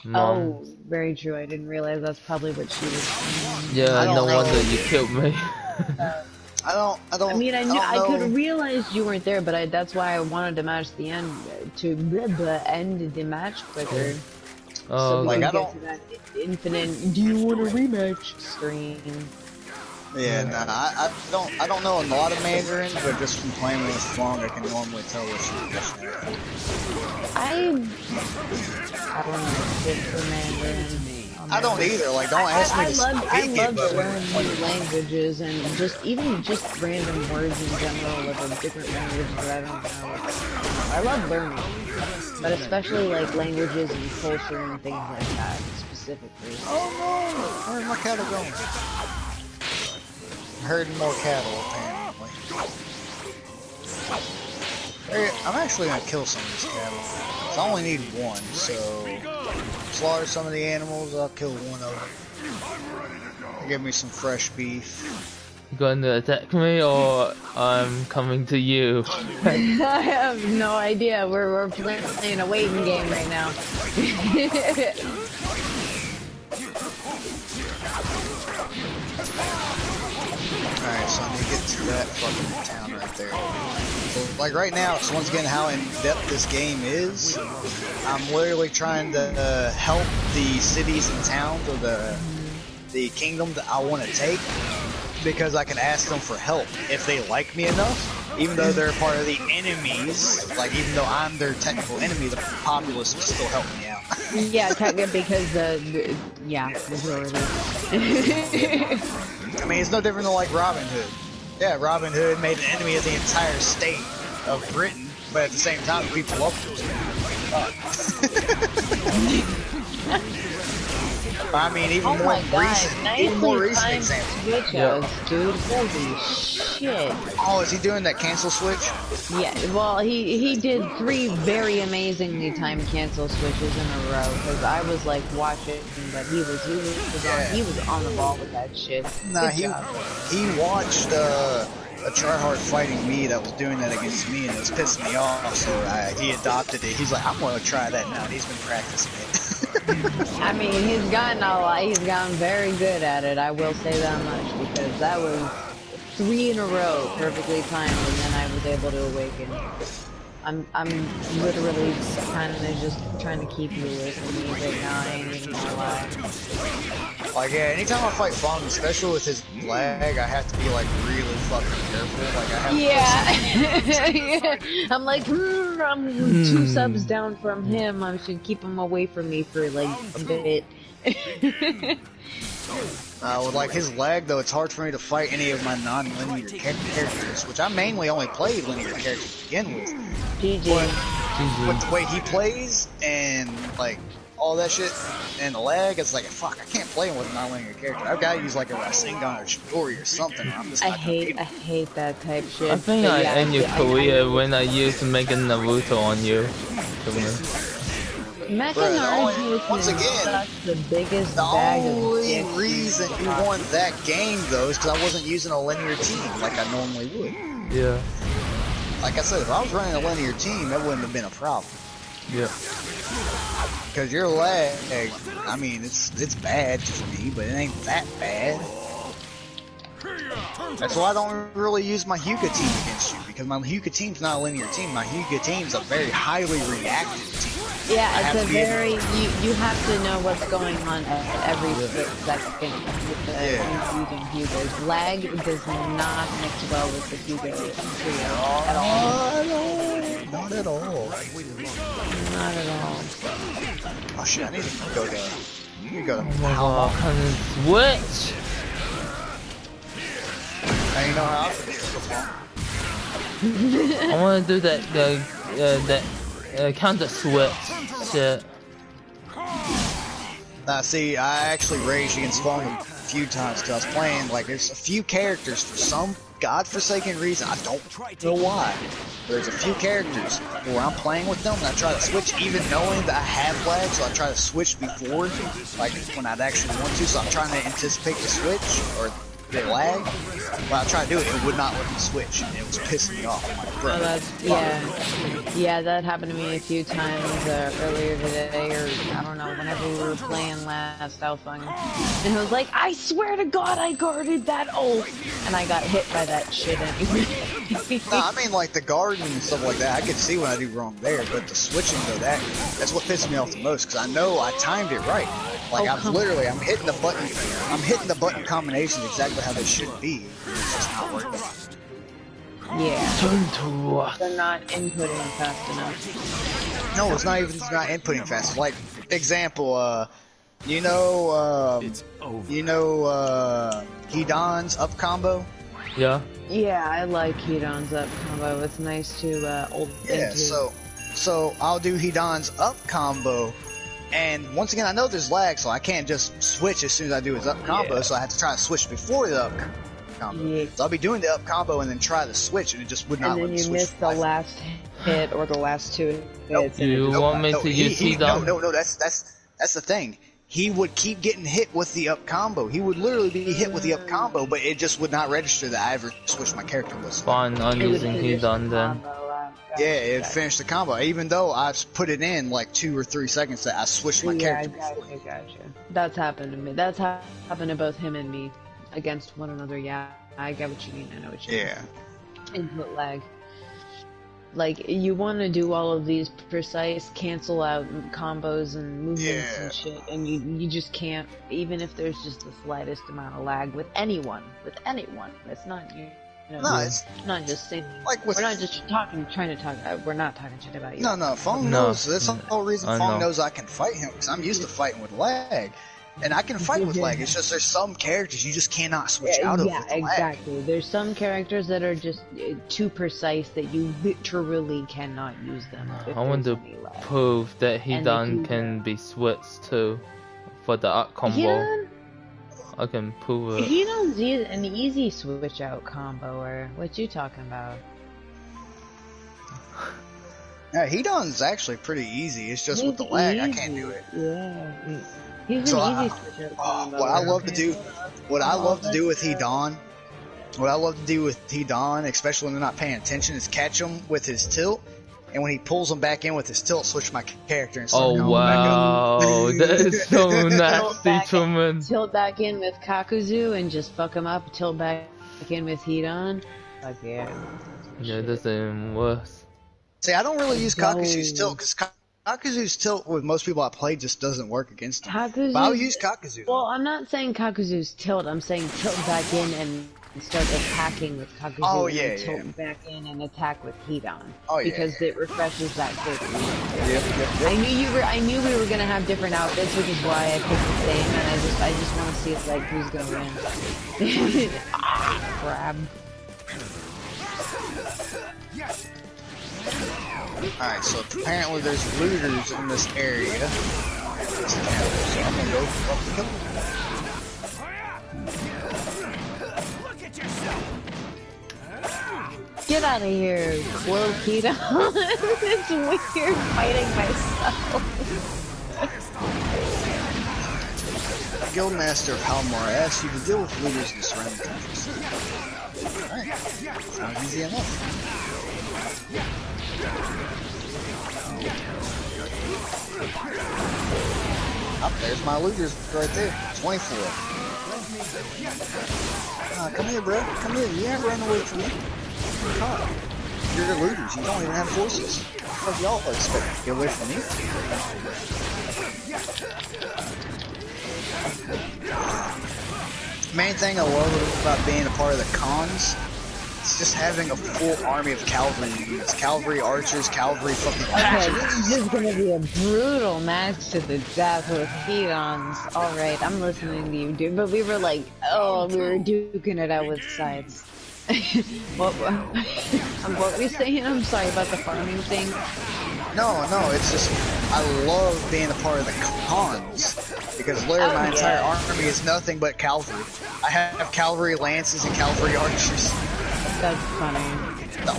Mom. Oh, very true. I didn't realize that's probably what she was saying. Yeah, no wonder you killed me. I mean, I could realize you weren't there, but that's why I wanted to match the end end the match quicker. So we can get to that infinite. Do you want a rematch screen? Yeah, I don't know a lot of Mandarin, but just from playing this long, I can normally tell what you're saying. I don't know for Mandarin. I don't either. Don't ask me to speak it. I love to learn new languages and just random words in general with a different language that I don't know. I love learning, but especially languages and culture and things like that specifically. Oh no! Where's my cattle going? Herding more cattle apparently. Hey, I'm actually gonna kill some of this cattle. So I only need one, so slaughter some of the animals, I'll kill one of them. Give me some fresh beef. You going to attack me or I'm coming to you? I have no idea. We're playing a waiting game right now. Alright, so I need to get to that fucking town right there. So, like right now, it's once again how in depth this game is. I'm literally trying to help the cities and towns or the kingdom that I want to take, because I can ask them for help if they like me enough, even though they're part of the enemies. Like, even though I'm their technical enemy, the populace will still help me out. Yeah, technically because majority. I mean, it's no different than like Robin Hood. Yeah, Robin Hood made an enemy of the entire state of Britain, but at the same time, the people loved him. I mean, even more recent example. Dude, holy shit. Oh, is he doing that cancel switch? Yeah, well, he did 3 very amazingly timed cancel switches in a row, because I was like watching, but he was on the ball with that shit. Nah, he watched a tryhard fighting me that was doing that against me, and it was pissing me off, so he adopted it. He's like, I'm gonna try that now, and he's been practicing it. I mean, he's gotten very good at it, I will say that much, because that was 3 in a row, perfectly timed, and then I was able to awaken. I'm literally kind of just trying to keep you away from me right now, I ain't even gonna lie. Like, yeah, anytime I fight Fong, especially with his lag, I have to be, like, really fucking careful. Like, I have to I'm like, I'm 2 subs down from him, I should keep him away from me for, like, a bit. With, like, his lag, though, it's hard for me to fight any of my non-linear characters, which I mainly only play linear characters to begin with. GG. But with the way he plays, and, like, all that shit, and the lag, it's like, fuck, I can't play him with a non-linear character. I've got to use, like, a Rasengan or Shigori or something. I'm just I hate that type shit. I think I end your career when I used Mega Naruto on you. Mega Naruto once again, the biggest the bag of only reason you won that game, though, is because I wasn't using a linear team like I normally would. Yeah. Like I said, if I was running a linear team, that wouldn't have been a problem. Yeah. Because your lag, I mean, it's bad for me, but it ain't that bad. That's why I don't really use my Hyuga team against you, because my Hyuga team's not a linear team. My Hyuga team's a very highly reactive team. Yeah, it's a very, you have to know what's going on at every split second with the using Hyugas. Lag does not mix well with the Hyuga trio at all. Not at all. Not at all. Oh shit, I need to go to... You go to... Oh my god, switch! Now you know how I want to do that counter switch shit. Now see, I actually raged against Fong a few times because I was playing, like, there's a few characters for some godforsaken reason, I don't know why. There's a few characters where I'm playing with them and I try to switch even knowing that I have lag, so I try to switch before, like, when I'd actually want to, so I'm trying to anticipate the switch, or the lag. When I tried to do it, it would not let me switch, and it was pissing me off. I'm like, bro, yeah, that happened to me a few times earlier today, or I don't know, whenever we were playing last Alpha, and it was like, I swear to God, I guarded that ult, and I got hit by that shit anyway. No, I mean, like, the guarding and stuff like that, I can see when I do wrong there, but the switching though, that's what pisses me off the most, because I know I timed it right. Like, I'm hitting the button combinations exactly how they should be. It's just not working. Yeah. They're not inputting fast enough. No, it's not inputting fast. Like, example, you know Hidan's up combo? Yeah. Yeah, I like Hidan's up combo. It's nice to ult into. So I'll do Hidan's up combo. And once again, I know there's lag, so I can't just switch as soon as I do his up combo, so I have to try to switch before the up combo. Yeah. So I'll be doing the up combo and then try the switch, and it just would not And let then me you switch. miss the last hit or the last two hits. You want me to use Hedon? No, that's the thing. He would keep getting hit with the up combo. He would literally be hit with the up combo, but it just would not register that I ever switched my character. Fine, I'm using Hedon then. Yeah, it finished the combo, even though I've put it in like 2 or 3 seconds that I switched my character. I gotcha. That's happened to me. That's happened to both him and me against one another. Yeah, I get what you mean. I know what you mean. Yeah. Input lag. Like, you want to do all of these precise cancel out combos and movements and shit, and you just can't, even if there's just the slightest amount of lag with anyone. It's not you. No, it's not just saying. Like with, we're not just trying to talk. We're not talking shit about you. No, Fong knows. That's the whole reason Fong knows I can fight him, because I'm used to fighting with lag. And I can fight with lag. It's just there's some characters you just cannot switch out of. Yeah, exactly. Lag. There's some characters that are just too precise that you literally cannot use them. I want to prove that Hedon can be switched too for the up combo. Yeah. I can prove it. Hedon's an easy switch out combo, or what you talking about? Yeah, Hedon's actually pretty easy. It's just with the lag, I can't do it. Yeah. He's an easy switch out combo. What I love to do with Hedon, especially when they're not paying attention, is catch him with his tilt, and when he pulls him back in with his tilt, switch my character and start going back up. That is so nasty, Truman. Tilt back in with Kakuzu and just fuck him up. Tilt back in with Hedon. Fuck yeah. Yeah, that's even worse. See, I don't really use Kakuzu's tilt, because Kakuzu's tilt with most people I play just doesn't work against him. But I'll use Kakuzu. Well, I'm not saying Kakuzu's tilt. I'm saying tilt back in and start attacking with Kakuzu. And tilt back in and attack with Hedon. Because it refreshes that quickly. Yep. I knew we were gonna have different outfits, which is why I picked the same. And I just want to see if like who's gonna win. Crab. Alright, so apparently there's looters in this area. So I'm gonna go up the hill. Get out of here, Will Hedon. It's weird fighting myself. Guildmaster of Halmar asks you to deal with looters in the surrounding countries. Alright, it's not easy enough. There's my looters right there. 24. Come here, bro. Come here. You ain't running away from me. Come on. You're looters. You don't even have forces. What y'all expect? Get away from me? Main thing I love about being a part of the cons, it's just having a full army of cavalry units. Cavalry archers, cavalry fucking archers. Okay, this is gonna be a brutal match to the death with Hedons. Alright, I'm listening to you, dude. But we were like, we were duking it out with sides. What were you saying? I'm sorry about the farming thing. No, it's just, I love being a part of the cons, because literally my entire army is nothing but cavalry. I have cavalry lances and cavalry archers. That's funny. The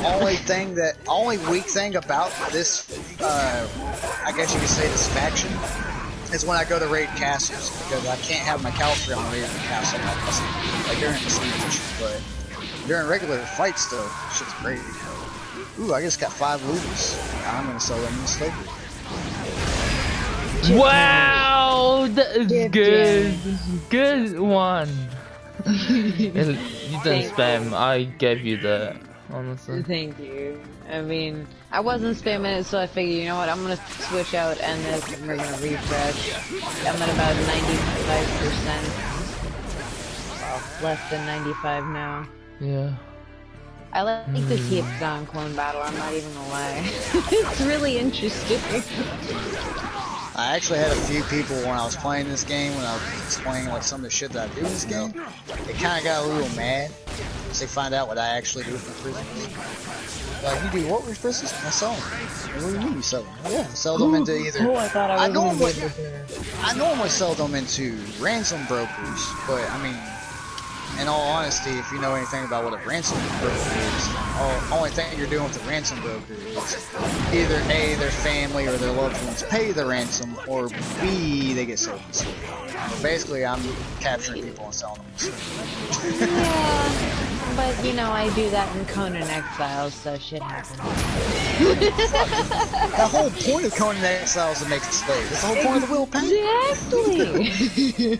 only weak thing about this, I guess you could say this faction, is when I go to raid castles, because I can't have my cavalry on raid castle like during the siege, but during regular fights though, shit's great. Ooh, I just got 5 looters. I'm gonna sell them in slavery. Wow, that is good. Good one. You didn't spam. I gave you that, honestly. Thank you. I mean, I wasn't spamming it, so I figured, you know what, I'm gonna switch out and then we're gonna refresh. I'm at about 95%. Well, less than 95 now. Yeah. I like the Teepzon clone battle, I'm not even gonna lie. It's really interesting. I actually had a few people when I was playing this game, when I was explaining like some of the shit that I do in this game, they kinda got a little mad once they find out what I actually do with my prisoners. Like, you do what with prisoners? I sell them. What do you mean you sell them? Yeah, I sell them into either... I normally sell them into ransom brokers, but I mean... in all honesty, if you know anything about what a ransom broker is, the only thing you're doing with the ransom broker is either A, their family or their loved ones pay the ransom, or B, they get sold to slavery. Basically, I'm capturing people and selling them to slavery. Yeah, but you know, I do that in Conan Exiles, so shit happens. The whole point of Conan Exiles is to make a slave. That's the whole point of the Wheel of Pain. Exactly.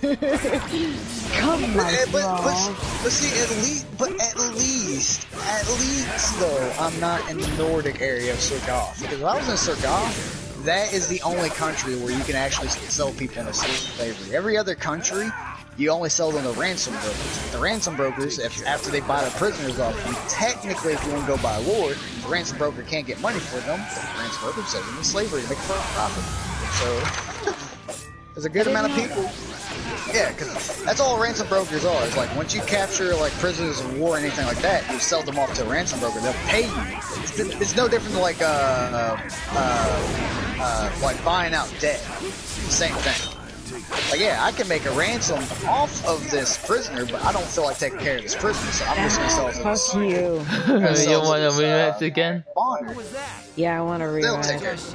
Come on, but see, at least though, I'm not in the Nordic area of Surgoth. Because if I was in Surgoth, that is the only country where you can actually sell people into slavery. Every other country, you only sell them to ransom brokers. The ransom brokers, after they buy the prisoners off you, technically, if you want to go by law, the ransom broker can't get money for them. The ransom broker sells them in slavery to make a profit. So, there's a good amount of people. Yeah, because that's all ransom brokers are. It's like, once you capture, like, prisoners of war or anything like that, you sell them off to a ransom broker, they'll pay you. It's no different than, like buying out debt. Same thing. Like, yeah, I can make a ransom off of this prisoner, but I don't feel like taking care of this prisoner, so I'm just gonna sell it. Fuck you. You want to rematch again? Yeah, I want to rematch.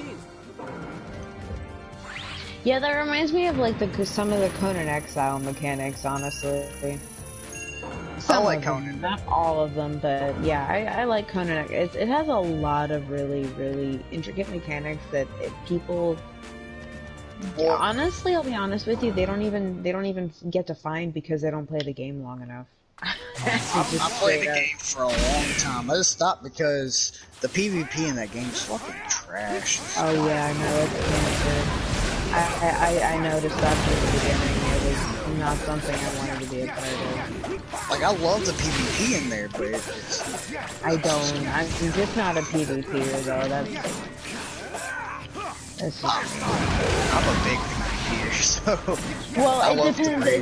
Yeah, that reminds me of like some of the Conan Exile mechanics, honestly. I like Conan. Not all of them, but yeah, I like Conan. It has a lot of really, really intricate mechanics that people. Well, honestly, I'll be honest with you, they don't even get to find because they don't play the game long enough. I played the game for a long time. I just stopped because the PvP in that game is fucking trash. Oh yeah, I know, it's cancer. I noticed that from the beginning. It was not something I wanted to be a part of. Like, I love the PvP in there, but I don't. I'm just not a PvPer though. That's just I'm a big PvPer, so. Well, it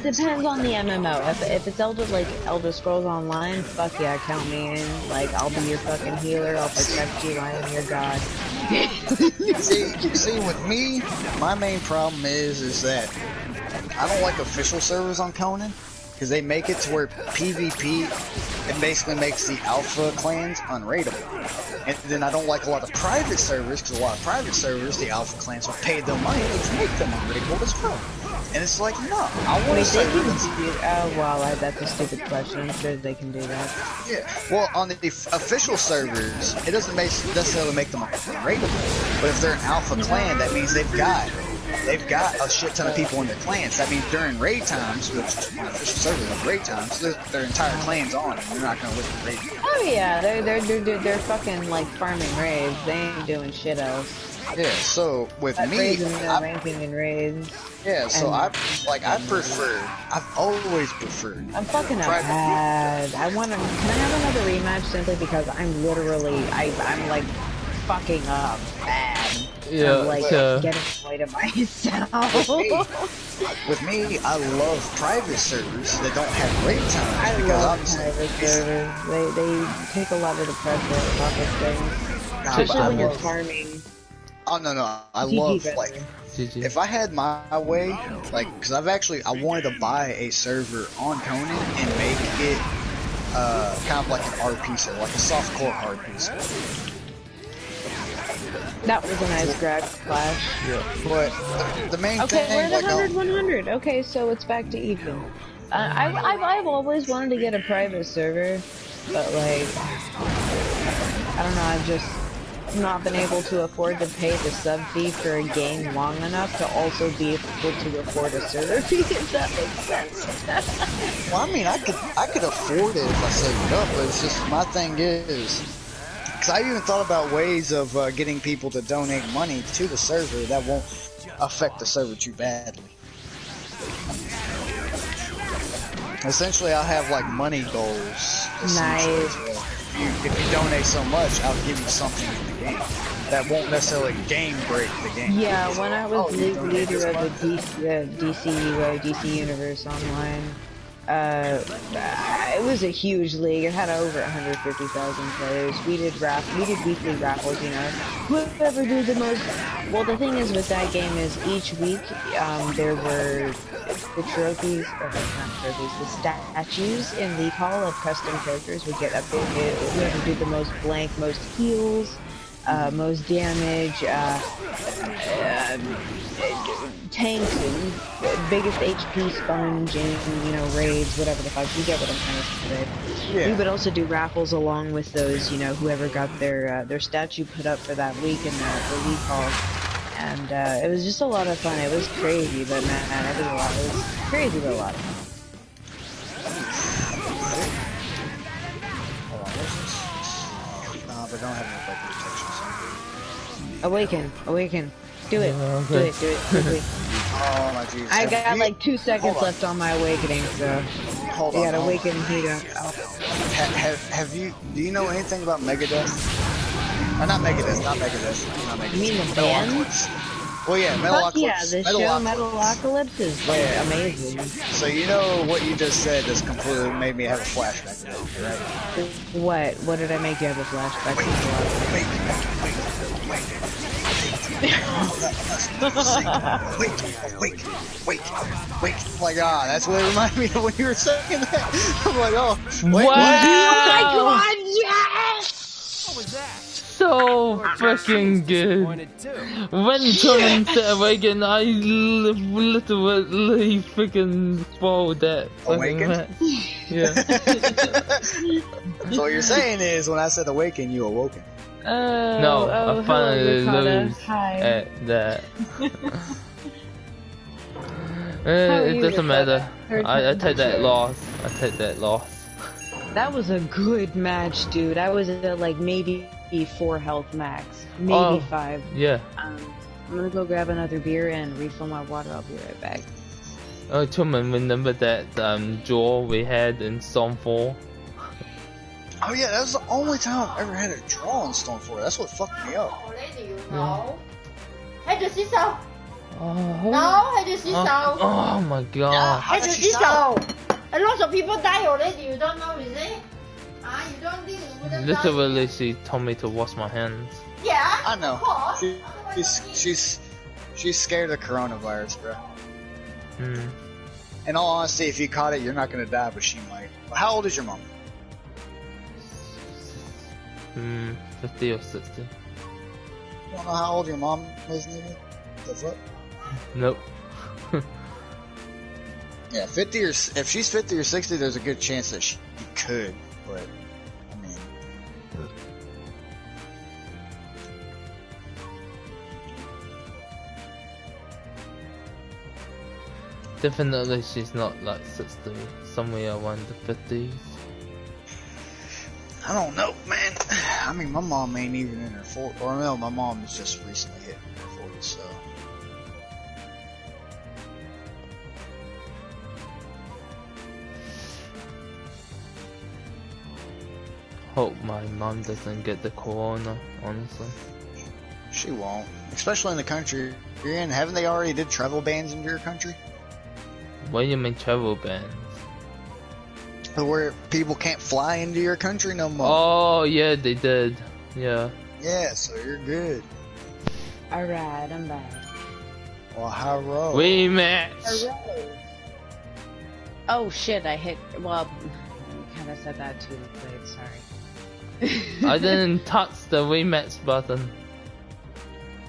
depends on the MMO. If it's Elder Scrolls Online, fuck yeah, count me in. Like, I'll be your fucking healer. I'll protect you. I am your god. see, with me, my main problem is that I don't like official servers on Conan, because they make it to where PvP, it basically makes the alpha clans unrateable. And then I don't like a lot of private servers, because a lot of private servers, the alpha clans will pay them money to make them unrateable as well. And it's like, no, I want to say that's a stupid question. I'm sure they can do that. Yeah, well, on the official servers, it doesn't necessarily make them unrateable. But if they're an alpha clan, that means they've got a shit ton of people in their clans. That means during raid times, which on official servers have raid times, their entire clan's on, and you're not gonna look at raid. Oh yeah, they're fucking like farming raids. They ain't doing shit else. Yeah, so with me, I'm ranking in raids. Yeah, so I've always preferred. I'm fucking bad. Can I have another rematch simply because I'm literally, I'm like fucking up bad. Yeah, I'm like getting annoyed at myself. With me, I love private servers that don't have raid times. I love private servers. They take a lot of the pressure off of things. Especially when you're farming. Oh no, I love like if I had my way, like, because I wanted to buy a server on Conan and make it kind of like an RP server, like a softcore RP server. That was a nice grab flash. Yeah, but the main thing. Okay, we're at 100-100. Okay, so it's back to even. I've always wanted to get a private server, but like, I don't know. I've just not been able to afford to pay the sub fee for a game long enough to also be able to afford a server fee, if that makes sense. Well, I mean, I could afford it if I saved it up, but it's just, my thing is, because I even thought about ways of getting people to donate money to the server that won't affect the server too badly. Essentially, I'll have like money goals. Nice. If you donate so much, I'll give you something in the game that won't necessarily game break the game. Yeah, when I was leader of the DC Universe Online, It was a huge league. It had over 150,000 players. We did weekly raffles, you know. Whoever did the most. Well, the thing is with that game is each week there were the trophies, or not trophies, the statues in League Hall of custom characters would get updated. Whoever did the most blank, most heals, most damage, tanks, and biggest HP sponge, and you know, raids, whatever the fuck. You get what I'm trying to say. Yeah. We would also do raffles along with those, you know, whoever got their statue put up for that week in the League Hall. And it was just a lot of fun. It was crazy, but man, it was crazy, but a lot of fun. Hold on, what's this? Nah, but don't have any protection. Awaken. Do it. Do it quickly. Oh my Jesus. I got like 2 seconds left on my awakening, so hold you on, gotta awaken heat up. Do you know anything about Megadeth? Not Megadeth. You mean the band? Well, yeah, Metalocalypse. Yeah, the show Metalocalypse is like amazing. So you know what you just said just completely made me have a flashback to that, right? What? What did I make you have a flashback Wait. Oh my god, that's what it reminded me of when you were saying that. I'm like, oh, wait, wow. Oh my god, yes! What was that? So freaking good. When Truman said awaken, I literally freaking spoiled that fucking match. Yeah. So what you're saying is when I said awaken, you awoken. No, I finally lose at that. It doesn't matter. I take that loss. That was a good match, dude. I was at like maybe 4 health max, maybe 5. Yeah. I'm gonna go grab another beer and refill my water. I'll be right back. Oh, Truman, remember that draw we had in Storm 4? Oh yeah, that was the only time I've ever had a draw in Storm 4. That's what fucked me up. Already, you know. Hey, the sister. Oh. No, hey, the sister. Oh my god. Yeah, Hey, the sister. A lot of people die already. You don't know, is it? You don't think you wouldn't die? Literally, she told me to wash my hands. Yeah. I know. Of course. She's scared of coronavirus, bro. Hmm. In all honesty, if you caught it, you're not gonna die, but she might. How old is your mom? 50 or 60. You don't know how old your mom is, nigga? The fuck? Nope. Yeah, 50 or if she's 50 or 60, there's a good chance that she could, but I mean, Definitely she's not like 60, somewhere around the 50s. I don't know, man. I mean, my mom ain't even in her 40s, or no, my mom is just recently hit her 40s, so. Hope my mom doesn't get the corona, honestly. She won't. Especially in the country you're in. Haven't they already did travel bans into your country? What do you mean travel bans? Where people can't fly into your country no more. Oh, yeah, they did. Yeah. Yeah, so you're good. Alright, I'm back. Well, hello. Rematch! Oh shit, I hit. Well, I kinda said that too late, sorry. I didn't touch the rematch button.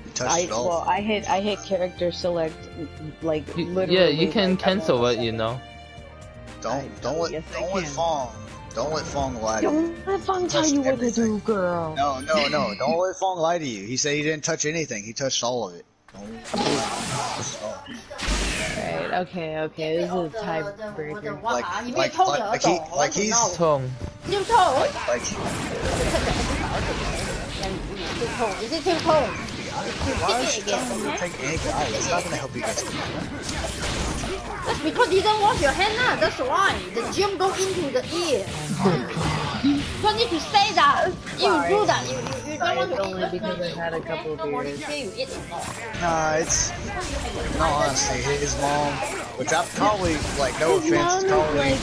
You touched it all. Well, I hit character select, like, literally. Yeah, you can like, cancel it, you know. Don't let Fong lie to you. Don't let Fong tell you what to do, girl. No. Don't let Fong lie to you. He said he didn't touch anything. He touched all of it. Right, okay. This is a tiebreaker. Like he's Tongue. Is it too cold? Why is she telling you to take any guy? That's not gonna help you guys. That's because you don't wash your hand, that's why. The germ go into the ear. don't need to say that. You do that. You don't want It's to only because I've had a couple of beers. you eat it more. Nah, it's no honesty. His mom, which I probably like. No His offense, mom probably. is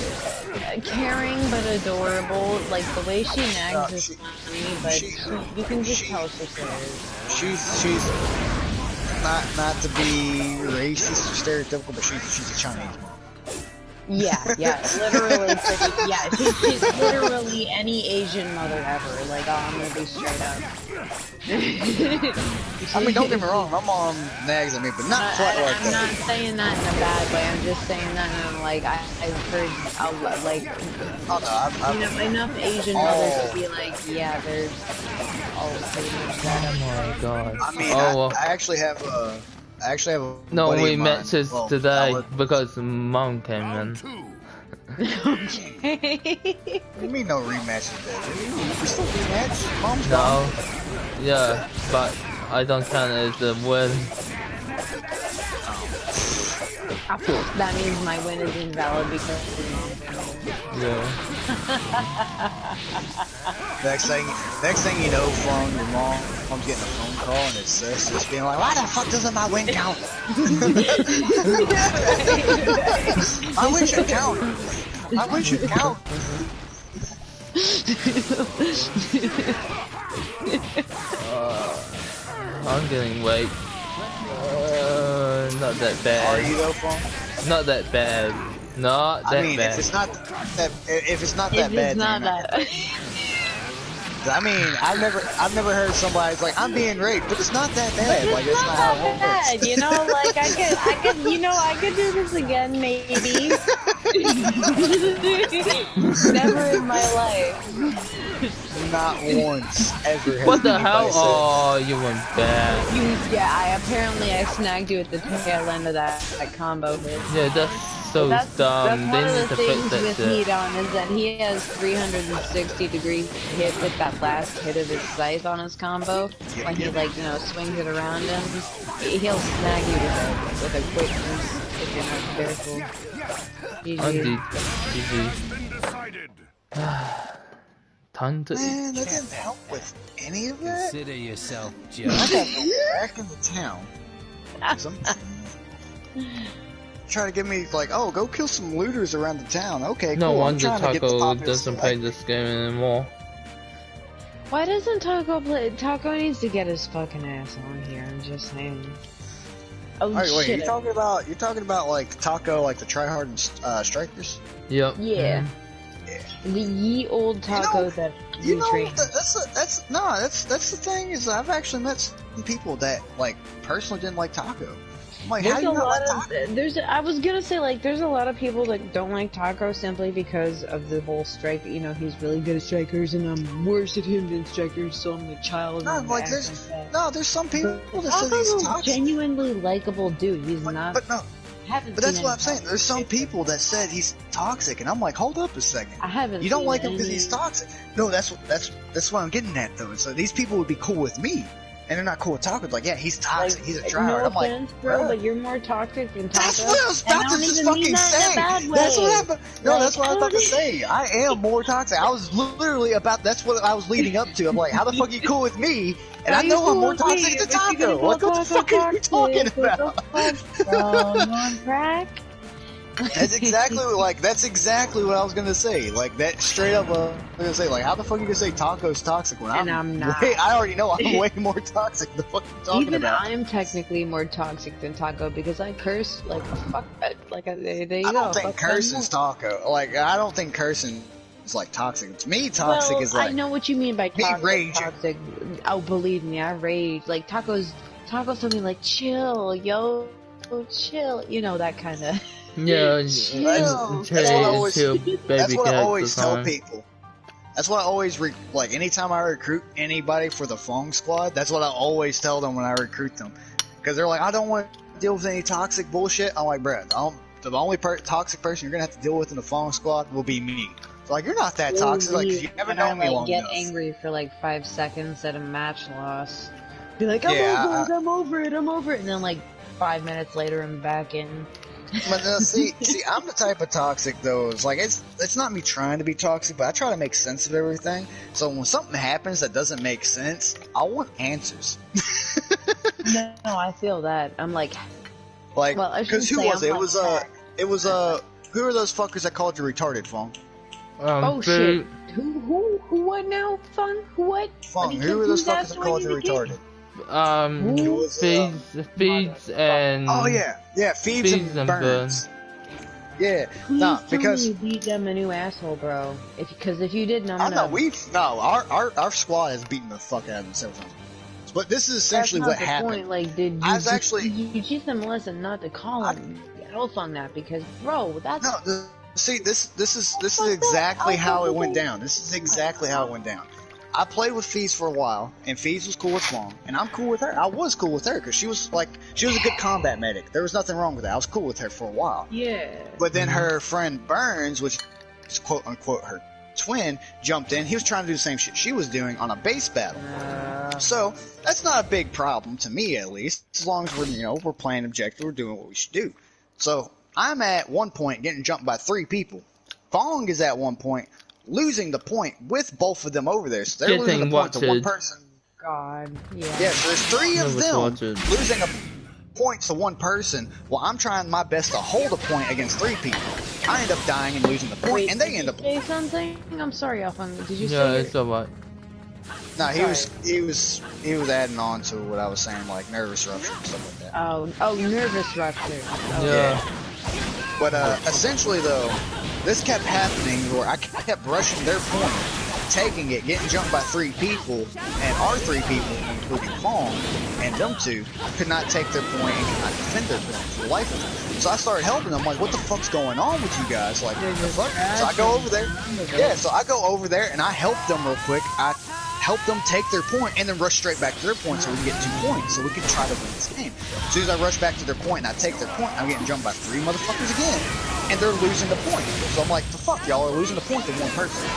like caring but adorable. Like the way she nags is funny, but you can just tell she's serious. She's not to be racist or stereotypical, but she's a Chinese mom. Yeah, literally. Yeah, she's literally any Asian mother ever. Like, oh, I'm gonna be straight up. I mean, don't get me wrong, my mom nags at me, but not quite like I'm that. not saying that in a bad way. I'm just saying that, and I'm like, I've heard, like, enough Asian mothers to be like, yeah, they're all pretty much that. Oh my god. I mean, I actually have a. No, buddy we of met mine- just well, today Howard. because mom came in. Okay. What do you mean no rematch today? We still rematch? Mom's No. gone. Yeah, but I don't count it as a win. That means my win is invalid because of mom. Yeah. Next thing you know, from your mom's getting a phone call and it's Sess just being like, why the fuck doesn't my win count? My win should count. My win should count. I'm getting weight. Not that bad. Are you though, Fong? Not that bad. Not that I mean, bad. if it's not that bad, It's not that. I mean, I've never heard somebody's like, I'm being raped, but it's not that bad. It's Like, that's not how it works. bad, you know, like I could do this again, maybe. Never in my life. Not once, ever. has What the anybody hell? said- Oh, you went bad. I snagged you at the tail end of that combo hit. Yeah, that's so That's dumb. one They of need the to fix things that with shit. Heat on is that he has 360-degree hit with that last hit of his scythe on his combo. When he swings it around him, he'll snag you with a quickness if you're not careful. Indeed. GG. Time to Man, eat. that didn't help with any of that. Consider yourself I judged. gotta go back into town. Try to get me like, oh, go kill some looters around the town. Okay, No cool. I'm wonder trying to get the Taco populace doesn't to play like- this game anymore. Why doesn't Taco play? Taco needs to get his fucking ass on here. I'm just saying. Oh Alright, wait, shit! you're talking about like Taco, like the tryhard strikers? Yep. Yeah. The ye old Taco that You we know, trained. that's the thing is I've actually met some people that like personally didn't like Taco. I'm like, how There's do a you not lot like of Taco? I was gonna say like there's a lot of people that don't like Taco simply because of the whole strike. You know, he's really good at strikers, and I'm worse at him than strikers, so I'm the child. No, and like act there's that. there's some people that say Taco's he's a toxic. genuinely likable dude. He's not. But no, Haven't but that's seen what any I'm saying. There's some people that said he's toxic, and I'm like, hold up a second. I haven't. You don't seen like him because any- he's toxic. No, that's what I'm getting at though. So these people would be cool with me, and they're not cool with Taco. Like, yeah, he's toxic. He's a tryhard. No I'm like, offense, bro, bruh. but you're more toxic than Taco. That's what I was and about I to don't just even mean fucking that in a say. bad way. That's what happened. No, Like, that's what I was about to I say. I am more toxic. I was literally about. That's what I was leading up to. I'm like, how the fuck are you cool with me? And I know I'm more toxic than Taco. Like, what the fuck are you talking about? On crack. That's exactly what I was gonna say. Like that straight up. I was gonna say like, how the fuck are you gonna say Taco's toxic when And I'm not. I already know I'm way more toxic. The fuck are you talking Even about? I am technically more toxic than Taco because I curse like fuck. There you go. I don't think fuck cursing's them. Taco. Like I don't think cursing is like toxic. To me, toxic Well, is like I know what you mean by me toxic. raging. Toxic. Oh, believe me, I rage. Like Taco's something like chill, yo, chill. You know that kind of. Yeah, Chill. That's what I always- baby That's what I cats always or tell something. people. That's what I always like. Anytime I recruit anybody for the Fong Squad, that's what I always tell them when I recruit them, because they're like, I don't want to deal with any toxic bullshit. I'm like, bruh, the only toxic person you're gonna have to deal with in the Fong Squad will be me. So like, you're not that toxic. Like, 'cause you never And I, known me long get enough. angry for like 5 seconds at a match loss. Be like, I'm over it, and then like 5 minutes later I'm back in. But see, I'm the type of toxic though. It's like it's not me trying to be toxic, but I try to make sense of everything. So when something happens that doesn't make sense, I want answers. No, I feel that. I'm like, well, because who was it? It was who are those fuckers that called you retarded, Fong? Oh shit! Who? What now? Fong? Who? What? Fong, who are those fuckers that called you retarded? Feeds and... Oh yeah, Feeds and Burns. Yeah, Please because... tell me you beat them a new asshole, bro. Because if you didn't, I'm gonna... our squad has beaten the fuck out of them several times. But this is essentially what happened. Point. Like, did you teach them a lesson not to call him else on that? Because, bro, that's... No, see, this is exactly how it went down. This is exactly how it went down. I played with Fees for a while, and Fees was cool with Fong, and I'm cool with her. I was cool with her, because she was a good combat medic. There was nothing wrong with that. I was cool with her for a while. Yeah. But then her friend Burns, which is quote-unquote her twin, jumped in. He was trying to do the same shit she was doing on a base battle. So, that's not a big problem, to me at least, as long as we're playing objective, we're doing what we should do. So, I'm at one point getting jumped by 3 people. Fong is at one point losing the point with both of them over there. So they're losing the point to one person. God, yeah. Yeah, so there's 3 of them losing a point to one person, while I'm trying my best to hold a point against 3 people. I end up dying and losing the point, and they end up... Did you say something? I'm sorry, Alphon. Did you say... Yeah, it's alright. No, he was adding on to what I was saying, like nervous rupture and stuff like that. Oh, nervous rupture. Oh, yeah. But essentially though, this kept happening where I kept rushing their point, taking it, getting jumped by 3 people, and our 3 people, including Fong, and them 2, could not take their point and could not defend their point for the life of them. So I started helping them, like, what the fuck's going on with you guys? Like, what the fuck? So I go over there. Yeah, so I go over there and I help them real quick. I help them take their point and then rush straight back to their point so we can get 2 points so we can try to win this game. As soon as I rush back to their point and I take their point, I'm getting jumped by 3 motherfuckers again. And they're losing the point. So I'm like, the fuck, y'all are losing the point to one person.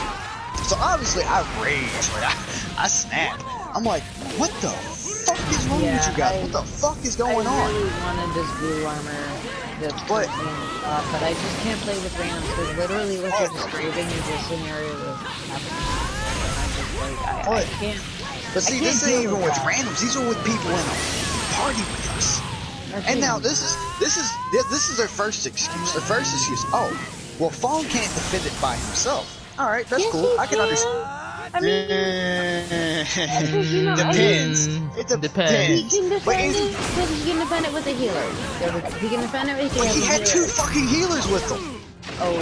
So obviously I rage, like I snap. I'm like, what the fuck is wrong with you guys? What the fuck is going on? I really wanted this blue armor, but I just can't play with randoms because literally what you're describing is a scenario that's happening. I can't. But see, this ain't even with randoms. These are with people in a party with us. And now this is their first excuse. Their first excuse. Oh, well, Fong can't defend it by himself. All right, that's cool. I can understand. I mean, depends. It depends. He can defend it because he can defend it with a healer. He can defend it with a healer. He had 2 fucking healers with him. Oh,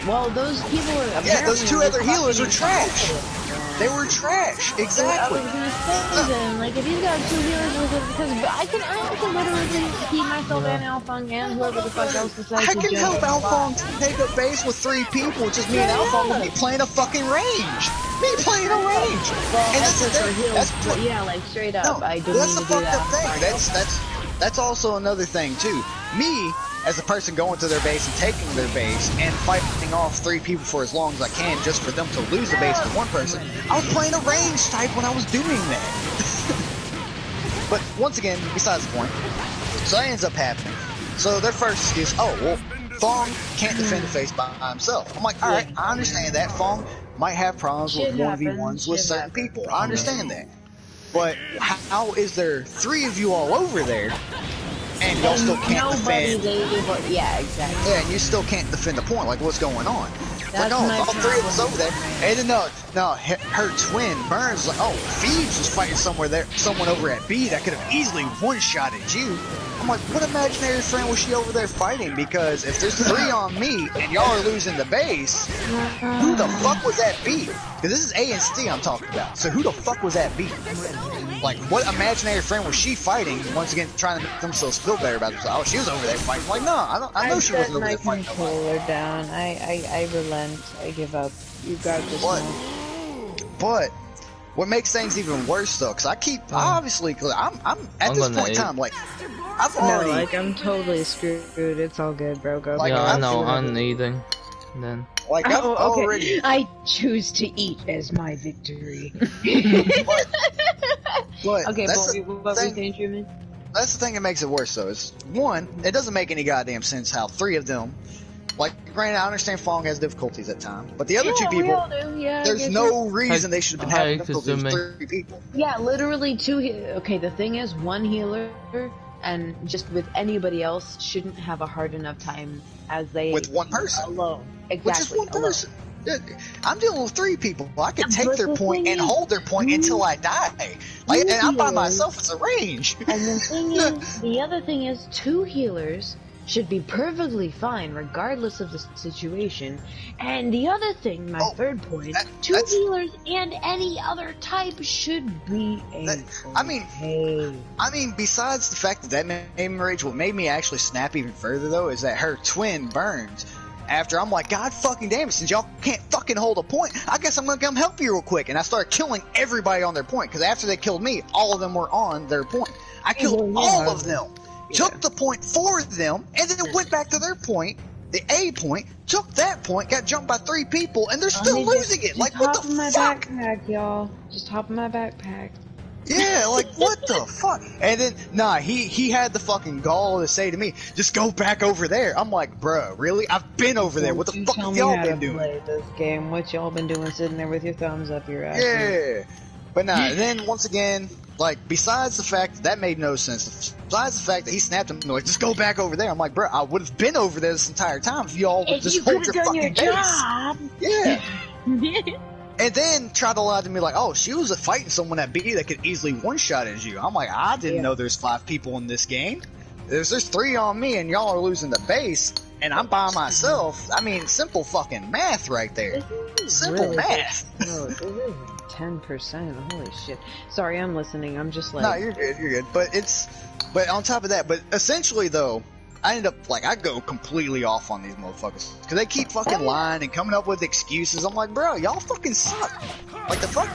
well, those people were... Yeah, those 2 other healers were trash. They were trash, exactly. I was gonna say then, like, if he's got 2 healers with it, because I can literally keep myself and Alphon and whoever the fuck else decides to I can help Alphon take a base with 3 people, just me and Alphon will be playing a fucking range. Me playing a range. Well, and that's the thing. Yeah, like, straight up, no, I didn't that's the fucked up thing. That's also another thing, too. Me, as a person going to their base and taking their base and fighting off 3 people for as long as I can just for them to lose the base to one person, I was playing a range type when I was doing that. But once again, besides the point, so that ends up happening. So their first excuse, oh, well, Fong can't defend the face by himself. I'm like, alright, I understand that. Fong might have problems with 1v1s with certain people. I understand that. But how is there 3 of you all over there and y'all still can't defend? Yeah, exactly. Yeah, and you still can't defend the point. Like, what's going on? Like, oh, all 3 of us over there. And then no, her twin Burns was like, oh, Phoebes was fighting someone over at B that could have easily one-shotted you. I'm like, what imaginary friend was she over there fighting? Because if there's 3 on me and y'all are losing the base, who the fuck was at B? Because this is A and C I'm talking about. So who the fuck was at B? Like, what imaginary friend was she fighting? Once again, trying to make themselves feel better about themselves. Oh, she was over there fighting. I'm like, no, I know she wasn't over there fighting. I set my controller down. I relent. I give up. You got this one. But what makes things even worse though, because obviously, cause I'm at this point in time, like, I've already... No, like, I'm totally screwed. It's all good, bro. Go. Like, yeah, I know, I'm eating. Then. Like, I've already... I choose to eat as my victory. but okay, but what were you saying, Truman? that's the thing that makes it worse, though. Is one, it doesn't make any goddamn sense how 3 of them. Like, granted, I understand Fong has difficulties at times, but the other 2 people, there's no reason they should have been having difficulties with 3 people. Yeah, literally 2. Okay, the thing is, 1 healer, and just with anybody else, shouldn't have a hard enough time as they with 1 person alone. Exactly, which is 1 person. I'm dealing with 3 people. I can take their point and hold their point until I die. Like, and I'm by myself. It's a range. And the thing is, the other thing is, 2 healers should be perfectly fine regardless of the situation. And the other thing, my third point, 2 healers and any other type should be I mean, besides the fact that made me rage, what made me actually snap even further, though, is that her twin burns. After I'm like, God fucking damn it, since y'all can't fucking hold a point, I guess I'm gonna come help you real quick. And I started killing everybody on their point, because after they killed me, all of them were on their point. I killed all of them, took the point for them, and then went back to their point, the A point, took that point, got jumped by 3 people, and they're still losing it. Like, what the fuck? Hop in my backpack, y'all. Just hop in my backpack. Yeah, like, what the fuck? And then, nah, he had the fucking gall to say to me, just go back over there. I'm like, bruh, really? I've been over there. What the fuck have y'all been doing? Play this game. What y'all been doing sitting there with your thumbs up your ass? Yeah. But nah, and then, once again, like, besides the fact that made no sense, besides the fact that he snapped him, like, just go back over there. I'm like, bruh, I would have been over there this entire time if y'all would just hold your fucking base. Yeah. And then try to lie to me like, oh, she was fighting someone at B that could easily one-shot as you. I'm like, I didn't know there's 5 people in this game. There's 3 on me, and y'all are losing the base, and I'm by myself. I mean, simple fucking math right there. Simple math. No, it is 10%. Holy shit. Sorry, I'm listening. I'm just like... No, you're good, you're good. But on top of that, but essentially, though, I end up, like, I go completely off on these motherfuckers. Because they keep fucking lying and coming up with excuses. I'm like, bro, y'all fucking suck. Like, the fuck?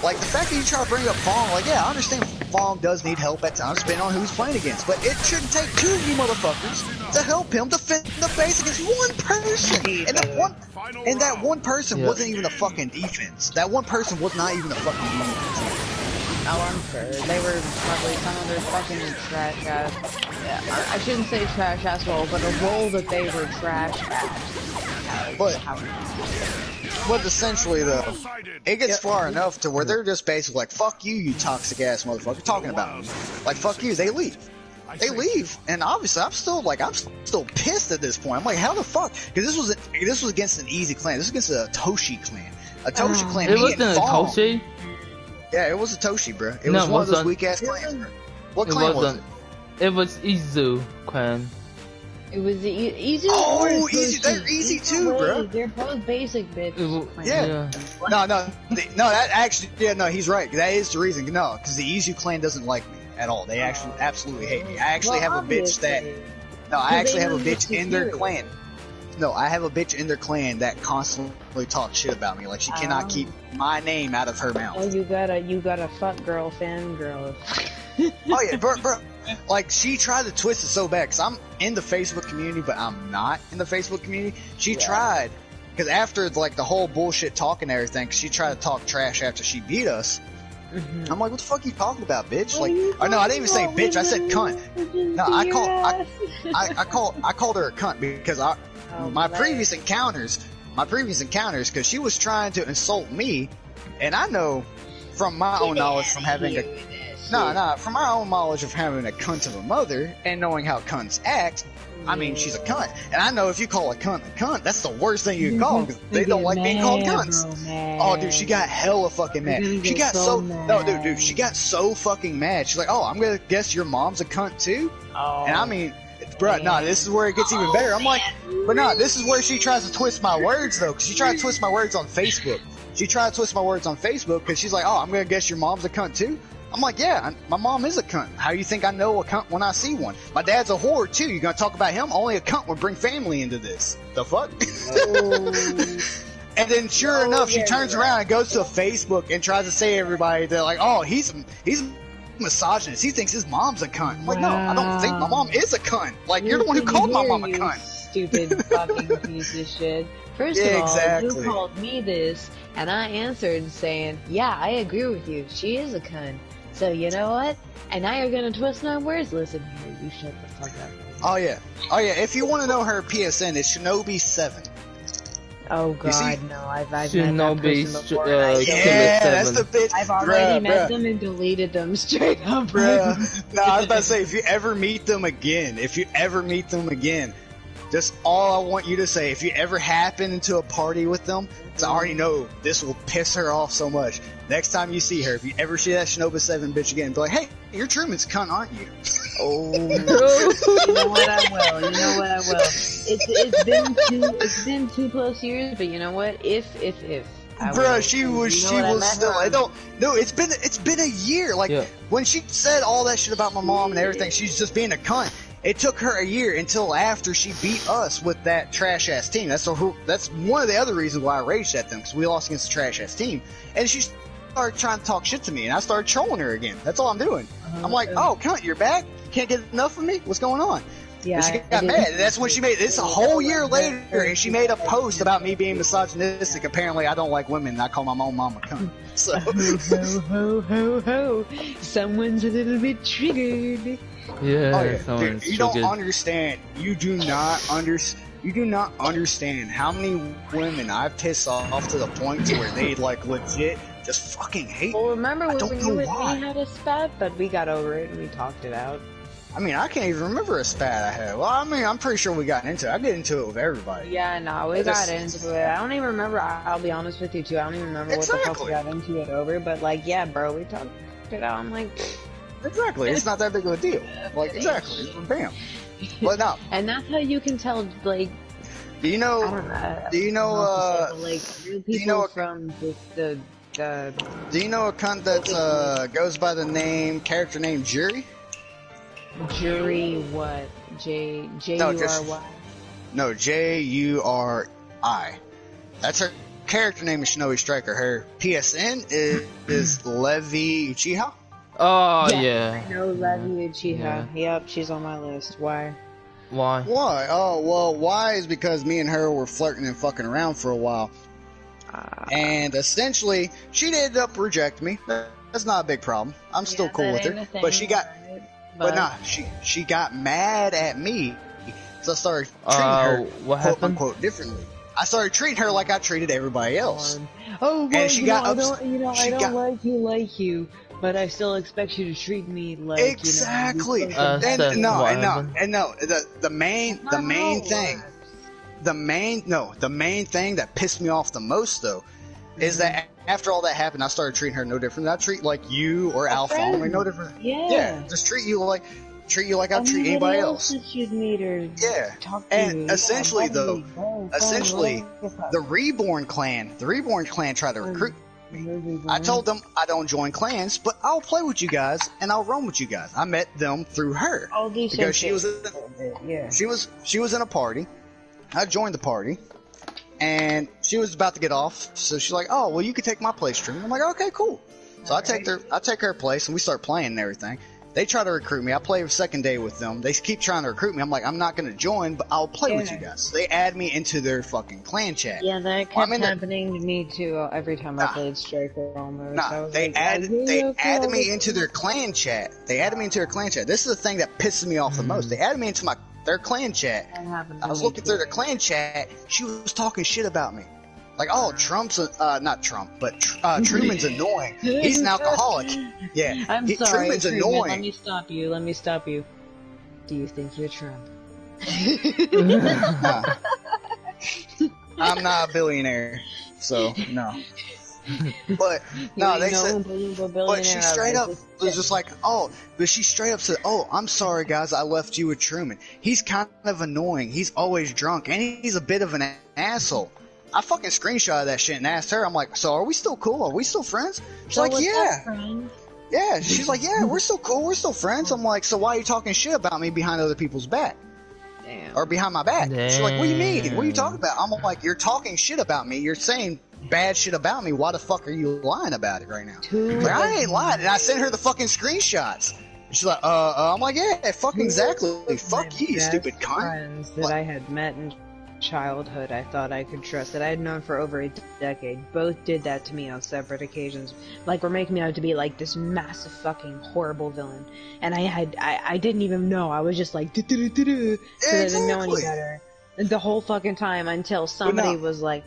Like, the fact that you try to bring up Fong, like, yeah, I understand Fong does need help at times, depending on who he's playing against. But it shouldn't take 2 of you motherfuckers to help him defend the base against 1 person. And that one person wasn't even a fucking defense. That 1 person was not even a fucking defense. Oh, I'm sure. They were probably some of their fucking trash ass. Yeah, I shouldn't say trash ass role, but a role that they were trash at. But essentially, though, it gets far enough to where they're just basically like, fuck you, you toxic ass motherfucker, talking about me. Like, fuck you, they leave. They leave, and obviously I'm still pissed at this point. I'm like, how the fuck? Because this was against an easy clan. This was against a Toshi clan. A Toshi clan. It wasn't a Toshi? Yeah, it was a Toshi, bro. It was one of those weak ass clans, bro. What clan was it? It was Izu clan. It was Izu. Oh, Easy. They're easy too, bro. They're both basic, bitch. Yeah. No. That actually, no, he's right. That is the reason. No, because the Izu clan doesn't like me at all. They actually absolutely hate me. I actually have a bitch that. No, I actually have a bitch in their clan. No, I have a bitch in their clan that constantly talks shit about me. Like, she cannot keep my name out of her mouth. Oh, you got a fuck girl, fan girl. Oh yeah, bro. Like, she tried to twist it so bad, because I'm in the Facebook community, but I'm not in the Facebook community. She tried, because after, like, the whole bullshit talking and everything, she tried to talk trash after she beat us. I'm like, what the fuck are you talking about, bitch? Like, oh no, I didn't even say bitch, I said cunt. No, I called her a cunt because my previous encounters, because she was trying to insult me, and I know from my own knowledge from having from my own knowledge of having a cunt of a mother and knowing how cunts act, I mean, she's a cunt. And I know if you call a cunt, that's the worst thing you can call, because they don't like being called cunts. Oh, dude, she got hella fucking mad. She got she got so fucking mad. She's like, oh, I'm gonna guess your mom's a cunt too? Oh. And I mean, bruh, nah, this is where it gets even better. I'm like, but nah, this is where she tries to twist my words, though, because she tried to twist my words on Facebook. She tried to twist my words on Facebook, because she's like, oh, I'm gonna guess your mom's a cunt too? I'm like, yeah, my mom is a cunt. How do you think I know a cunt when I see one? My dad's a whore too. You gonna talk about him? Only a cunt would bring family into this. The fuck? And then sure enough, she turns around and goes to Facebook and tries to say to everybody, they're like, oh, he's misogynist. He thinks his mom's a cunt. I'm like, no, I don't think my mom is a cunt. Like, you're the one who called my mom a cunt. Stupid fucking piece of shit. First of all, you called me this, and I answered saying, yeah, I agree with you. She is a cunt. So you know what? And now you're gonna twist my words. Listen here, you shut the fuck up. Oh yeah. If you want to know her PSN, it's Shinobi7. Oh god, no! I've met that Shinobi, person before. Yeah, that's the bitch. I've already met them and deleted them straight up, bruh. No, I was about to say, if you ever meet them again, just all I want you to say, if you ever happen into a party with them, because I already know this will piss her off so much. Next time you see her, if you ever see that Shinobi7 bitch again, be like, hey, you're Truman's cunt, aren't you? Oh, you know what I will. It's been 2+ years, but you know what? If Bruh, she was still. It's been a year. Like when she said all that shit about my mom and everything, she's just being a cunt. It took her a year until after she beat us with that trash ass team. That's one of the other reasons why I raged at them, because we lost against the trash ass team, and she started trying to talk shit to me, and I started trolling her again. That's all I'm doing. I'm like, oh, cunt, you're back? Can't get enough of me? What's going on? Yeah, and she got mad. And that's when she made it's a whole year later, and she made a post about me being misogynistic. Apparently, I don't like women, and I call my own mom a cunt. So, ho. Someone's a little bit triggered. Yeah, dude, you don't understand. You do not understand how many women I've pissed off to the point to where they like legit just fucking hate. Well, remember when you and me had a spat, but we got over it and we talked it out. I mean, I can't even remember a spat I had. Well, I mean, I'm pretty sure we got into it. I get into it with everybody. Yeah, no, we got into it. I don't even remember. I'll be honest with you too. I don't even remember what the fuck we got into it over. But like, yeah, bro, we talked it out. I'm like, exactly. It's not that big of a deal. Like, exactly. Bam. But no. And that's how you can tell. Like, do you know? Like real people from the. Do you know a cunt that goes by the character name Jury? Jury what? J-U-R-Y? No, J-U-R-I. That's her character name is Shinobi Striker. Her PSN is Levi Uchiha. Oh, yeah. I know Levi Uchiha. Yeah. Yep, she's on my list. Why? Why? Oh, well, why is because me and her were flirting and fucking around for a while. And essentially, she ended up rejecting me. That's not a big problem. I'm still cool with her. But she got... But nah, she got mad at me, so I started treating her quote unquote differently. I started treating her like I treated everybody else. Oh, well, and she got upset. I don't like you, but I still expect you to treat me like exactly. The main thing that pissed me off the most though is that after all that happened, I started treating her no different. I treat like you or Alpha, like no different. Yeah, just treat you like I treat anybody else. Yeah, and essentially the Reborn clan tried to recruit me. I told them I don't join clans, but I'll play with you guys and I'll roam with you guys. I met them through her because she was in a party. I joined the party. And she was about to get off, so she's like, "Oh, well, you can take my place, stream." I'm like, "Okay, cool." So I take her place, and we start playing and everything. They try to recruit me. I play the second day with them. They keep trying to recruit me. I'm like, I'm not going to join, but I'll play with you guys. So they add me into their fucking clan chat. Yeah, that kept happening to me too. Every time I played Striker, almost. They added me into their clan chat. This is the thing that pisses me off the most. They added me into their clan chat. I was looking through their clan chat. She was talking shit about me. Like, oh, Trump's not Trump, but Truman's annoying. He's an alcoholic. Yeah, I'm sorry, Truman's annoying. Let me stop you. Do you think you're Trump? I'm not a billionaire, so no. But no, they said. But she straight up was just like, oh, but she straight up said, oh, I'm sorry, guys, I left you with Truman. He's kind of annoying. He's always drunk, and he's a bit of an asshole. I fucking screenshotted that shit and asked her. I'm like, so are we still cool? Are we still friends? She's like, yeah. Yeah, she's like, yeah, we're still cool. We're still friends. I'm like, so why are you talking shit about me behind other people's back? Damn. Or behind my back? Damn. She's like, what do you mean? What are you talking about? I'm like, you're talking shit about me. You're saying bad shit about me. Why the fuck are you lying about it right now? Like, I ain't lying. And I sent her the fucking screenshots. She's like, I'm like, yeah, fucking exactly. Fuck you, stupid cunt. Friends that I had met and childhood I thought I could trust that I had known for over a decade both did that to me on separate occasions. Like, were making me out to be like this massive fucking horrible villain, and I didn't even know. I was just like because I didn't know any better the whole fucking time until somebody was like,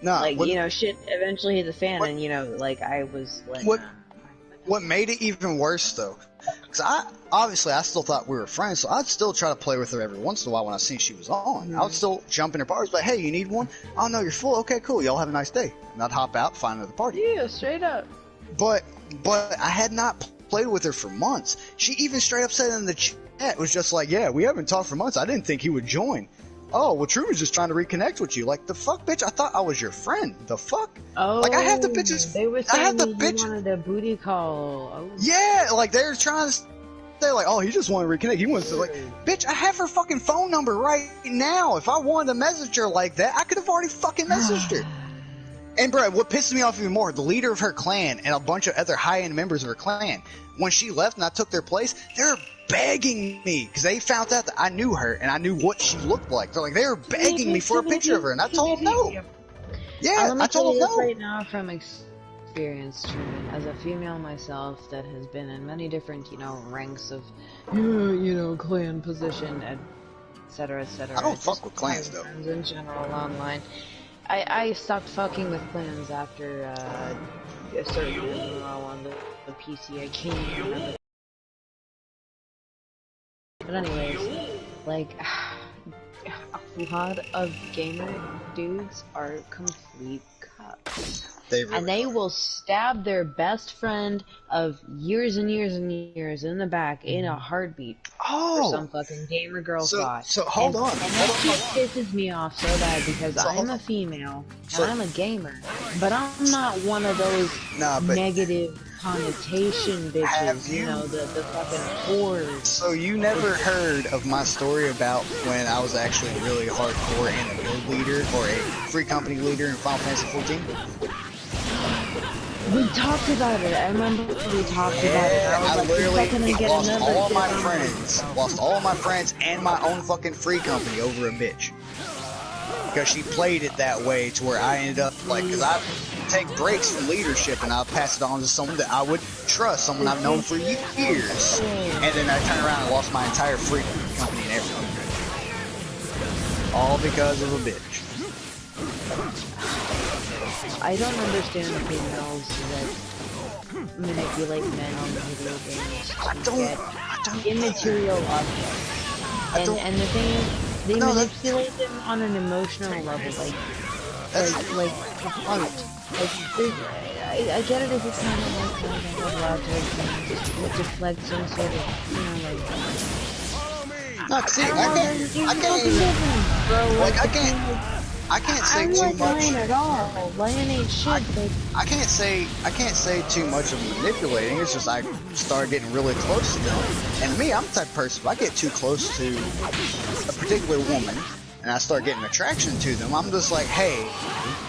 you know, shit eventually hit the fan, and you know, like I was like, what made it even worse though? Because I still thought we were friends, so I'd still try to play with her every once in a while when I seen she was on. I would still jump in her parties, but hey, you need one? Oh no, you're full. Okay, cool. Y'all have a nice day. And I'd hop out, find another party. Yeah, straight up. But I had not played with her for months. She even straight up said in the chat, was just like, yeah, we haven't talked for months. I didn't think he would join. Oh, well, True was just trying to reconnect with you. Like, the fuck, bitch? I thought I was your friend. The fuck? Oh, like, I have the bitches. They were saying I have the bitch wanted a booty call. Oh. Yeah, like they were trying to say, like, oh, he just wanted to reconnect. He wants to, like, bitch, I have her fucking phone number right now. If I wanted to message her like that, I could have already fucking messaged her. And bro, what pisses me off even more, the leader of her clan and a bunch of other high-end members of her clan, when she left and I took their place, they're begging me because they found out that I knew her and I knew what she looked like. They're like, they were begging me for a picture of her, and I told them no. Yeah, I told them no. Right now, from experience, Truman, as a female myself that has been in many different, you know, ranks of, you know, clan position, etc., etc. I don't fuck with clans though. In general, online, I stopped fucking with clans after a certain MMO on the PC I can't remember. But anyways, like, a lot of gamer dudes are complete cucks. And they will stab their best friend of years and years and years in the back in a heartbeat for some fucking gamer girl thought. So hold on. And that shit pisses me off so bad because I'm a female and I'm a gamer, but I'm not one of those negative connotation bitches, you know, the fucking whores. So you never heard of my story about when I was actually really hardcore and a guild leader or a free company leader in Final Fantasy 14? We talked about it. I remember we talked about it. I literally lost all of my friends. Lost all of my friends and my own fucking free company over a bitch. Because she played it that way to where I ended up, like, because I take breaks from leadership and I'll pass it on to someone that I would trust, someone I've known for years. And then I turned around and lost my entire free company and everything. All because of a bitch. I don't understand the females that manipulate men on video games to get immaterial objects. And the thing is, they manipulate them on an emotional level, like the heart. Like, I get it if it's kind of like logic, just to deflect some sort of, you know, like. No, see, I can't say too much. At all. Lion ain't shit, but I can't say too much of manipulating. It's just I start getting really close to them. And me, I'm the type of person, if I get too close to a particular woman and I start getting attraction to them, I'm just like, hey,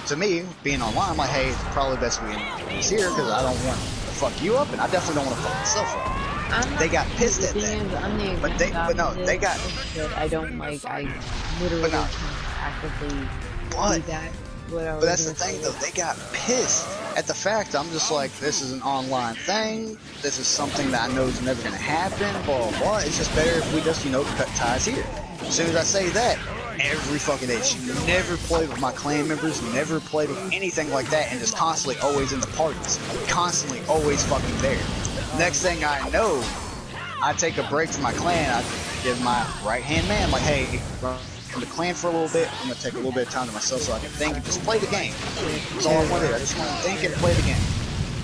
to me, being online, I'm like, hey, it's probably best we end here because I don't want to fuck you up and I definitely don't want to fuck myself up. They got pissed at that. But they got. I don't like. I literally can't actively do that. But that's the thing, though. They got pissed at the fact. I'm just like, this is an online thing. This is something that I know is never gonna happen. Blah blah blah. It's just better if we just, you know, cut ties here. As soon as I say that, every fucking day, she never played with my clan members, never played with anything like that, and just constantly always in the parties, constantly always fucking there. Next thing I know, I take a break from my clan. I give my right-hand man, like, hey, from the clan for a little bit. I'm gonna take a little bit of time to myself so I can think and just play the game. That's all I want to do. I just want to think and play the game.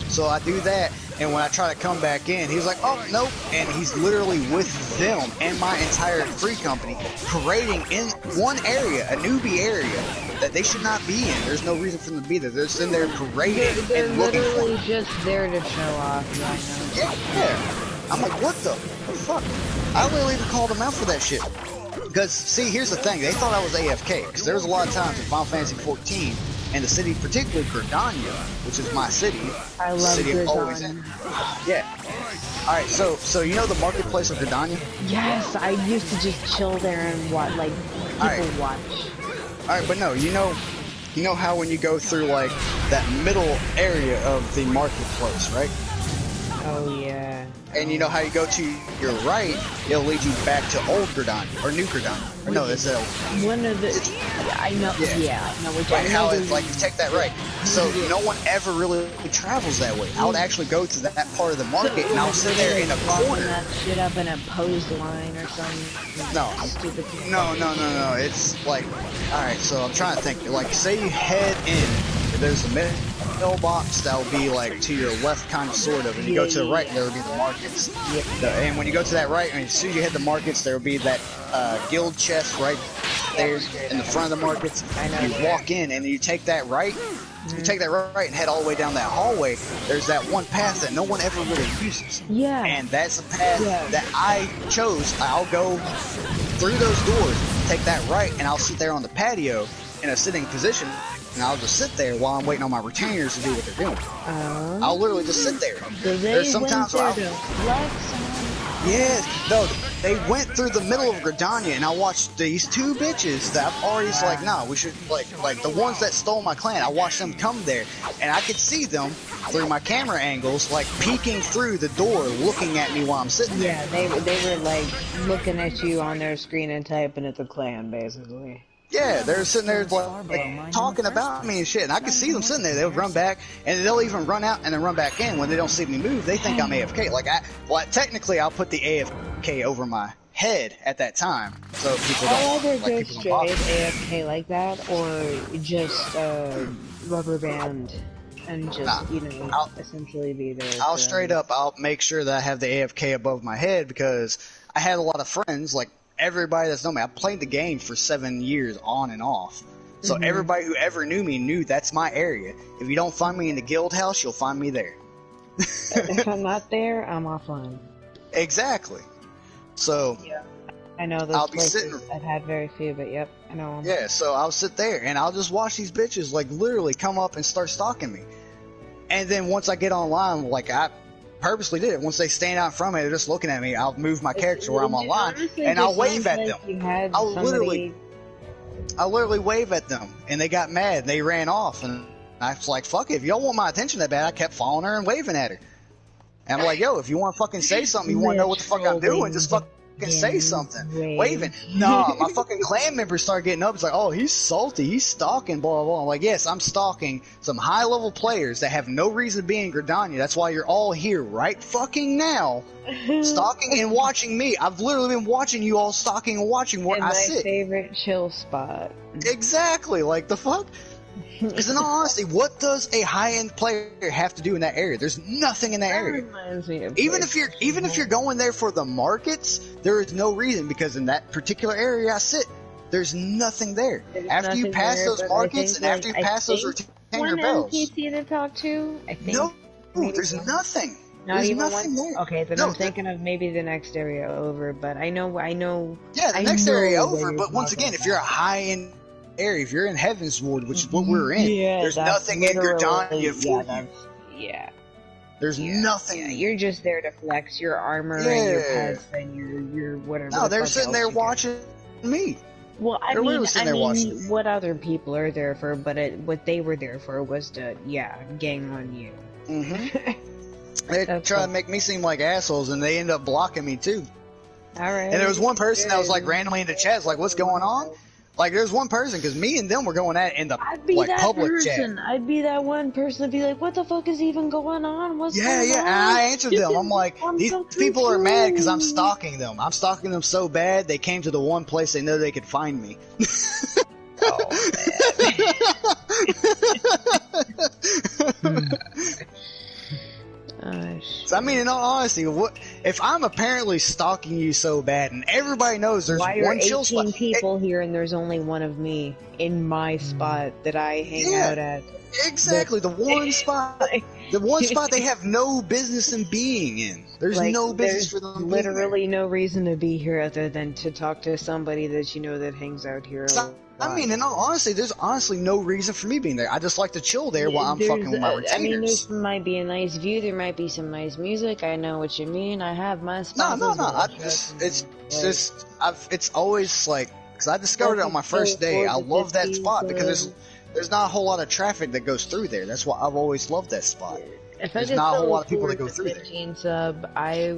So I do that, and when I try to come back in, he's like, oh, nope. And he's literally with them and my entire free company parading in one area, a newbie area, that they should not be in. There's no reason for them to be there. They're just in there parading and looking for them. They're literally just there to show off. Yeah. I'm like, what the fuck? I literally even called them out for that shit. Because, see, here's the thing. They thought I was AFK. Because there was a lot of times in Final Fantasy 14, and the city, particularly Gridania, which is my city. I love city Gridania. Always in. Yeah. Alright, so you know the marketplace of Gridania? Yes, I used to just chill there and watch, like, people watch. Alright, but no, you know how when you go through like that middle area of the marketplace, right? Oh yeah. And you know how you go to your right, it'll lead you back to Old Gridania, or New Gridania. Or no, it's one of the. I know. Yeah, I know which. Right, how it's like you take that right. So no one ever really travels that way. I would actually go to that part of the market, and I'll sit there in a corner. That shit up in a posed line or something. No, no. It's like, all right. So I'm trying to think. Like, say you head in. There's a mailbox that will be like to your left, kind of, sort of, and you go to the right, and there will be the markets. And when you go to that right, and as soon as you hit the markets, there will be that guild chest right there in the front of the markets. You walk in, and you take that right. You take that right and head all the way down that hallway. There's that one path that no one ever really uses. Yeah. And that's the path that I chose. I'll go through those doors, take that right, and I'll sit there on the patio in a sitting position. And I'll just sit there while I'm waiting on my retainers to do what they're doing. I'll literally just sit there. There's sometimes where no, they went through the middle of Gridania, and I watched these two bitches that I've already like, nah, we should, like the ones that stole my clan, I watched them come there, and I could see them through my camera angles, like peeking through the door, looking at me while I'm sitting there. Yeah, they were like looking at you on their screen and typing at the clan, basically. Yeah, they're sitting there like talking about me and shit, and I can see them sitting there. They'll run back, and they'll even run out and then run back in when they don't see me move. They think I'm AFK. Like, technically, I'll put the AFK over my head at that time, so people don't. Either go straight AFK like that, or just rubber band and just I'll essentially be there. I'll straight up. I'll make sure that I have the AFK above my head because I had a lot of friends like. Everybody that's known me, I played the game for 7 years on and off. So everybody who ever knew me knew that's my area. If you don't find me in the guild house, you'll find me there. If I'm not there, I'm offline. Exactly. So I know those I'll be places. sitting. I've had very few, but yep, I know them. Yeah, so I'll sit there and I'll just watch these bitches like literally come up and start stalking me. And then once I get online, like I purposely did it. Once they stand out in front of me, they're just looking at me. I'll move my character where I'm online, and I'll wave at them. I'll literally wave at them, and they got mad. They ran off, and I was like, "Fuck it! If you don't want my attention that bad," I kept following her and waving at her. And I'm like, "Yo, if you want to fucking say something, you want to know what the fuck I'm doing, just fucking say something." Waving. Nah, my fucking clan members start getting up. It's like, oh, he's salty. He's stalking, blah, blah, blah. I'm like, yes, I'm stalking some high-level players that have no reason to be in Gridania. That's why you're all here right fucking now, stalking and watching me. I've literally been watching you all stalking and watching where I sit. My favorite chill spot. Exactly. Like, the fuck? Because in all honesty, what does a high-end player have to do in that area? There's nothing in that area. Even if you're going there for the markets, there is no reason because in that particular area I sit, there's nothing there. After you pass those markets and after you pass those retainer bells, NPC to talk to. I think no, there's nothing. There's nothing there. Okay, then I'm thinking of maybe the next area over, but I know. Yeah, the next area over. But once again, if you're a high-end area, if you're in Heaven's Ward, which is what we're in, there's nothing in Gridania for you. Yeah. There's nothing. Yeah, you're just there to flex your armor and your pets and your whatever. No, they're sitting there watching me. Well, I mean, what other people are there for? But what they were there for was to, gang on you. They try to make me seem like assholes, and they end up blocking me too. All right. And there was one person that was like randomly in the chat, like, "What's going on?" Like, there's one person, because me and them were going at it in the public chat. I'd be that one person to be like, what the fuck is even going on? What's going on? And I answered them. I'm like, these people are mad because I'm stalking them. I'm stalking them so bad, they came to the one place they know they could find me. Oh, man. So, I mean, in all honesty, if I'm apparently stalking you so bad, and everybody knows there's one chill spot. 18 people here, and there's only one of me in my spot that I hang out at. Exactly, the one spot they have no business in being in. There's no business for them. Literally no reason to be here other than to talk to somebody that you know that hangs out here. I mean, in all honesty, there's honestly no reason for me being there. I just like to chill there while I'm fucking with my retainers. I mean, there might be a nice view. There might be some nice music. I know what you mean. I have my spot. No. It's always like because I discovered it on my first day. I love that spot because there's not a whole lot of traffic that goes through there. That's why I've always loved that spot. There's not a whole lot of people that go through there. 15 sub, I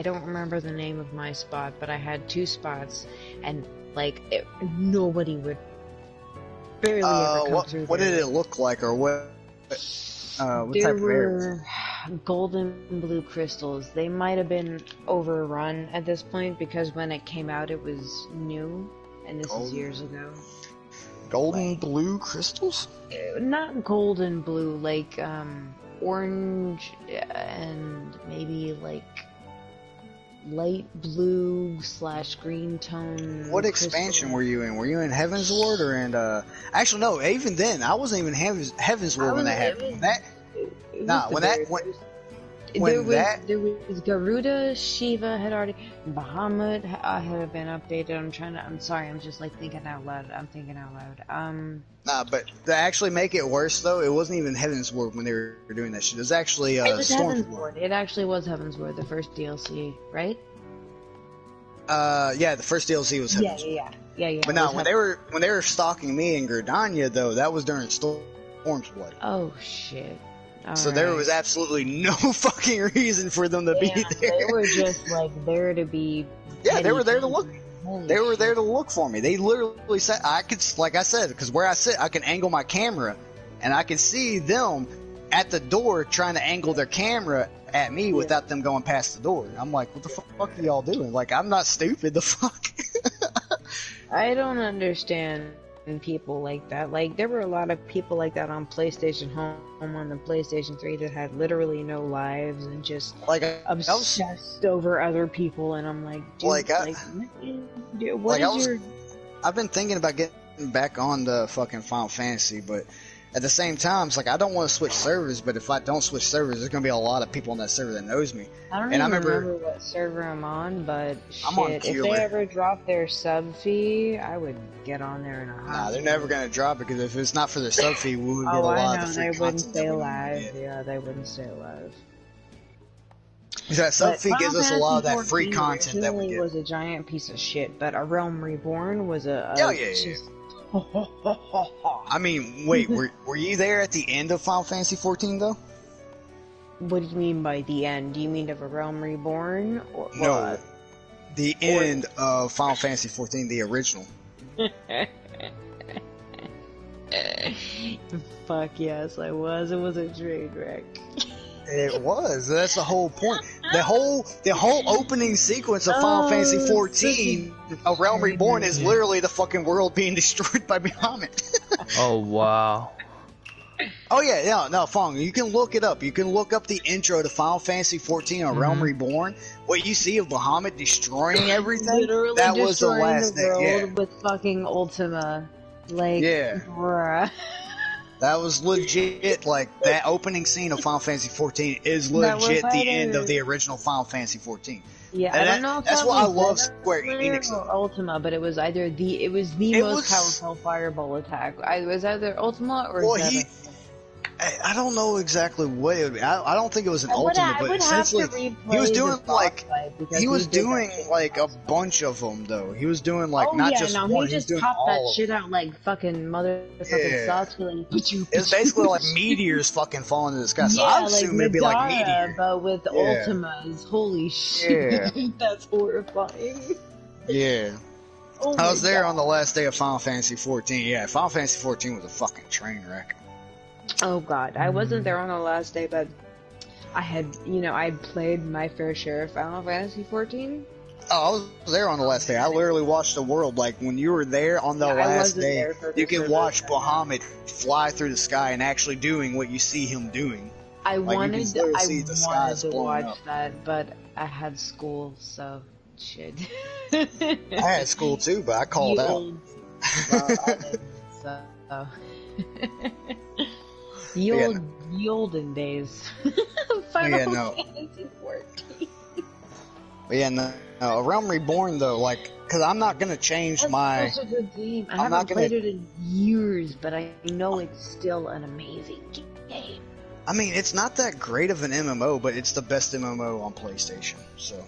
don't remember the name of my spot, but I had 2 spots, and like nobody would barely ever come through. What did it look like, or what type of area? Golden blue crystals. They might have been overrun at this point because when it came out it was new, and this is years ago. Golden blue crystals? Not golden blue, like orange and maybe like light blue / green tone. What expansion were you in? Were you in Heaven's Ward or in actually no, even then I wasn't even Heaven's Ward when that happened. There was Garuda, Shiva had already, Bahamut had been updated. I'm sorry, I'm just like thinking out loud. Nah, but to actually make it worse though, it wasn't even Heaven's Ward when they were doing that shit. It was actually Storm's Ward. It actually was Heaven's Ward, the first DLC, right? Yeah, the first DLC was Heaven's Ward. Yeah. But now when they were stalking me in Gridania though, that was during Storm's Blood. Oh shit. So there was absolutely no fucking reason for them to be there. They were just like there to be. Yeah, they were there to look. They were there to look for me. They literally said, I could, like I said, because where I sit, I can angle my camera, and I can see them at the door trying to angle their camera at me without them going past the door. I'm like, what the fuck are y'all doing? Like, I'm not stupid. The fuck. I don't understand people like that. Like, there were a lot of people like that on PlayStation Home, on the PlayStation 3 that had literally no lives and just like obsessed over other people, and I'm like, dude, I've been thinking about getting back on the fucking Final Fantasy, but at the same time, it's like I don't want to switch servers, but if I don't switch servers, there's gonna be a lot of people on that server that knows me. I don't even remember what server I'm on, but I'm on if they ever drop their sub fee, I would get on there in a heartbeat. Nah, they're never gonna drop it, because if it's not for the sub fee, we would get a lot of the free content. They wouldn't stay alive. Yeah, they wouldn't stay alive. That sub fee gives us a lot of that free content that we get. Was a giant piece of shit, but A Realm Reborn was I mean, wait, were you there at the end of Final Fantasy 14 though? What do you mean by the end? Do you mean of A Realm Reborn? Or no, what? the end of Final Fantasy 14, the original. Fuck yes, I was. It was a train wreck. It was. That's the whole point. The whole opening sequence of Final Fantasy 14, A Realm Reborn, is literally the fucking world being destroyed by Bahamut. Oh wow. Oh yeah, no, Fong, you can look it up. You can look up the intro to Final Fantasy 14, A Realm Reborn. What you see of Bahamut destroying everything, literally that was the last thing. With fucking Ultima, like, bruh. That was legit, like, that opening scene of Final Fantasy 14 is legit the end of the original Final Fantasy 14. Yeah, I don't know if that's what I love Square Enix. Or Ultima, but it was either the most powerful fireball attack. It was either Ultima or I don't know exactly what it would be. I don't think it was an Ultima, but essentially he was doing like a bunch of them though. He was doing like just one. He just popped that shit out like fucking motherfucking Sasuke. It's basically like meteors fucking falling into the sky. So I assume it'd be like meteor, but with Ultimas. Holy shit, that's horrifying. Yeah. I was there on the last day of Final Fantasy 14. Yeah, Final Fantasy 14 was a fucking train wreck. Oh god, I wasn't there on the last day, but I had, I'd played my fair share of Final Fantasy 14. Oh, I was there on the last day. I literally watched the world. Like, when you were there on the last day, you can watch Bahamut fly through the sky and actually doing what you see him doing. I wanted to watch that, but I had school, so shit. I had school too, but I called out. The olden days. Final Fantasy 14. But yeah, no, A Realm Reborn though, like, because I'm not gonna change my. Such a good game. I haven't played it in years, but I know it's still an amazing game. I mean, it's not that great of an MMO, but it's the best MMO on PlayStation. So.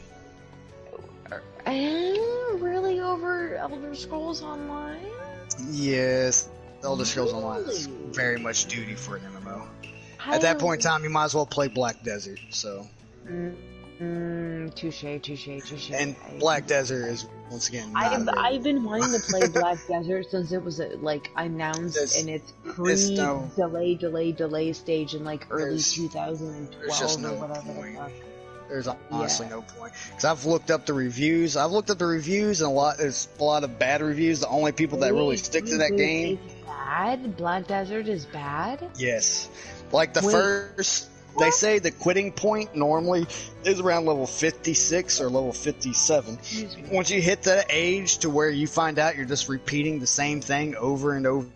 Really? over Elder Scrolls Online? Yes, Elder Scrolls Online is very much duty for an MMO. At that point in time, you might as well play Black Desert. So. Touche. And Black Desert is once again. I've been wanting to play Black Desert since it was like announced in its delay stage in like early 2012 or whatever the fuck. There's honestly no point. Because I've looked up the reviews. and there's a lot of bad reviews. The only people that really stick to that game. Bad? Black Desert is bad? Yes. Like the first, they say the quitting point normally is around level 56 or level 57. Once you hit that age to where you find out you're just repeating the same thing over and over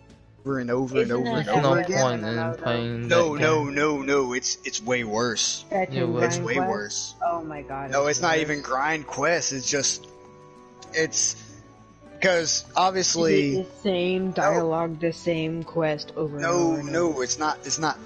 and over and over and over again. No. It's way worse. It's way worse. Oh my god. No, it's not even grind quest. It's because obviously the same dialogue, the same quest over and over. No, it's not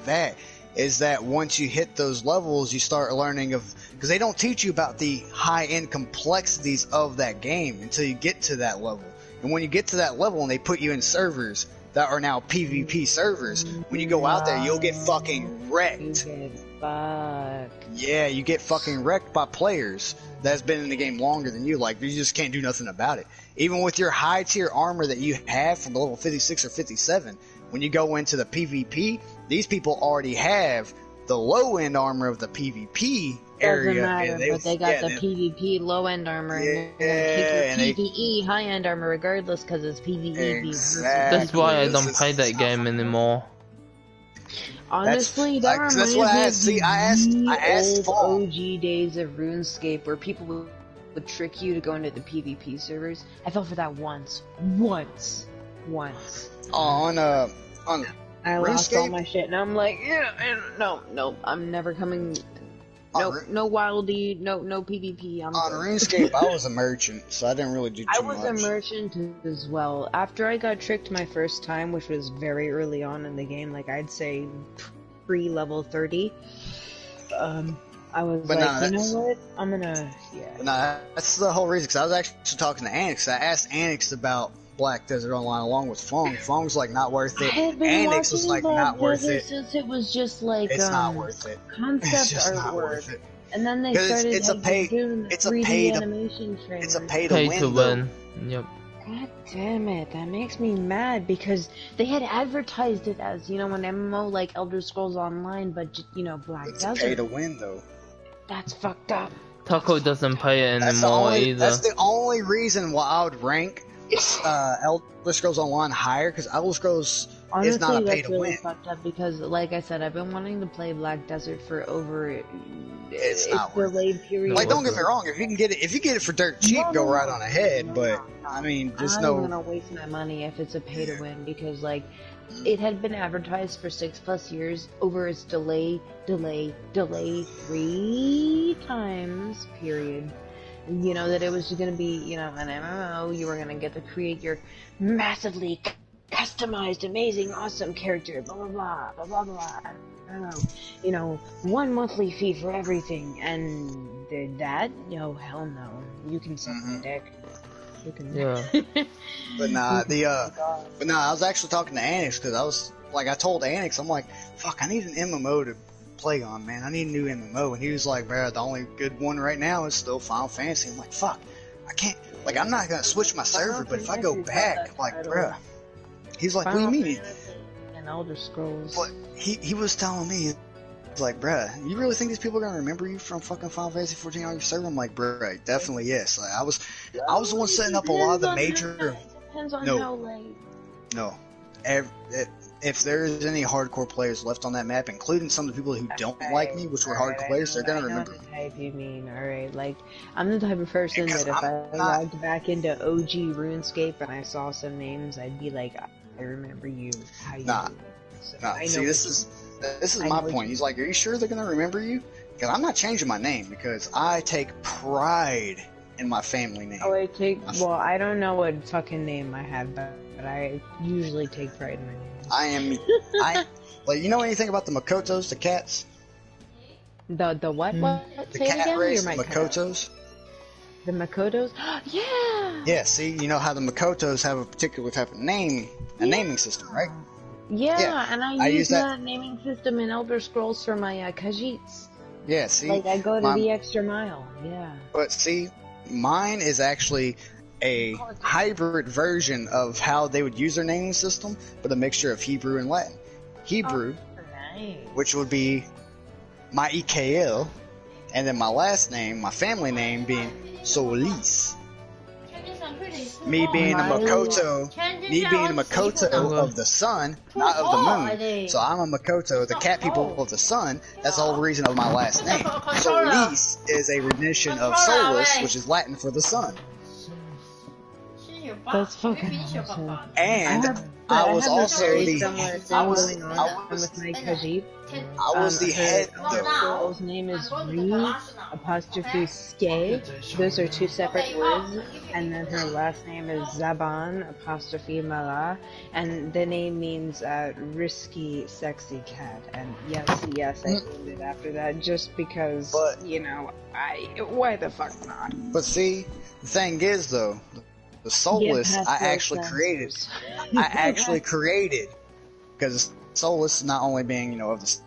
that. Is that once you hit those levels, you start learning because they don't teach you about the high-end complexities of that game until you get to that level. And when you get to that level and they put you in servers that are now PvP servers, when you go out there, you'll get fucking wrecked. You get fucked. Yeah, you get fucking wrecked by players that's been in the game longer than you. Like, you just can't do nothing about it. Even with your high-tier armor that you have from level 56 or 57, when you go into the PvP, these people already have the low-end armor of the PvP area. Doesn't matter, but they got the PvP low-end armor, and they PvE high-end armor regardless because it's PvE. Exactly. That's why I don't play that game anymore. Honestly, that reminds me of the old OG days of RuneScape where people would trick you to go into the PvP servers. I fell for that once. On I lost all my shit, and I'm like, no, I'm never coming. No Wildy, no PvP. On RuneScape, I was a merchant, so I didn't really do too much. I was a merchant as well. After I got tricked my first time, which was very early on in the game, like I'd say pre-level 30, I was you know what? I'm gonna, No, that's the whole reason, because I was actually talking to Anix. I asked Anix about Black Desert Online along with Fong. Fong's like, not worth it. Anix was like, not worth it. Since it was just like, it's not worth it. Concept artwork. And then they started doing the 3D animation trailer. It's a pay to win. Yep. God damn it, that makes me mad because they had advertised it as, an MMO like Elder Scrolls Online, but, Black Desert. It's pay to win, though. That's fucked up. Taco doesn't pay it anymore either. That's the only reason why I would rank Elder Scrolls Online higher, because Elder Scrolls is not a pay to win. Fucked up because, like I said, I've been wanting to play Black Desert for over. It's not delayed period. Like, don't get me wrong, if you get it for dirt cheap, go right on ahead. But I mean, just I'm not gonna waste my money if it's a pay to win because, like, it had been advertised for 6+ years over its delay 3 times period. That it was going to be, an MMO, you were going to get to create your massively customized, amazing, awesome character, blah, blah, blah, blah, blah, blah. I don't know. 1 monthly fee for everything, and did that? No, hell no. You can suck my dick. You can. Yeah. But nah, I was actually talking to Anix, because I told Anix, I'm like, fuck, I need an MMO to play on, man. I need a new MMO. And he was like, bro, the only good one right now is still Final Fantasy. I'm like, fuck, I can't, like, I'm not gonna switch my server, but if I go back, like, bro, he's like, what do you mean? And Elder Scrolls. But he was telling me, like, bro, you really think these people are gonna remember you from fucking Final Fantasy 14 on your server? I'm like, bro, definitely yes. Like, I was the one setting up a lot of the major. Depends on how late. No. If there's any hardcore players left on that map, including some of the people who don't like me, which were hardcore players, they're gonna remember. I know the type you mean, alright. Like, I'm the type of person that if I logged back into OG RuneScape and I saw some names, I'd be like, I remember you. How you see, this is my point. He's like, are you sure they're gonna remember you? Because I'm not changing my name, because I take pride in my family name. I don't know what fucking name I have, but I usually take pride in my name. Like, you know anything about the Makotos, the cats? The what? What? The Say cat it again? race, the Makotos? The Makotos? Yeah! Yeah, see, you know how the Makotos have a particular type of naming system, right? Yeah, and I use use that that naming system in Elder Scrolls for my Khajiits. Yeah, see, Like, I go to the extra mile, yeah. But see, mine is actually a hybrid version of how they would use their naming system, but a mixture of Hebrew and Latin. Hebrew, which would be my EKL, and then my last name, my family name, being Solis. Me being a Makoto of the sun, not of the moon. So I'm a Makoto, the cat people of the sun. That's the whole reason of my last name. Solis is a rendition of Solus, which is Latin for the sun. That's fucking awesome. And I was also the head though. His name is Ri apostrophe Ske. Those are two separate words. And then her last name is Zaban apostrophe Mala. And the name means risky, sexy cat. And yes, I named it after that just because, you know, why the fuck not? But see, the thing is though, the Solus I actually created. Because Solus not only being, you know, of the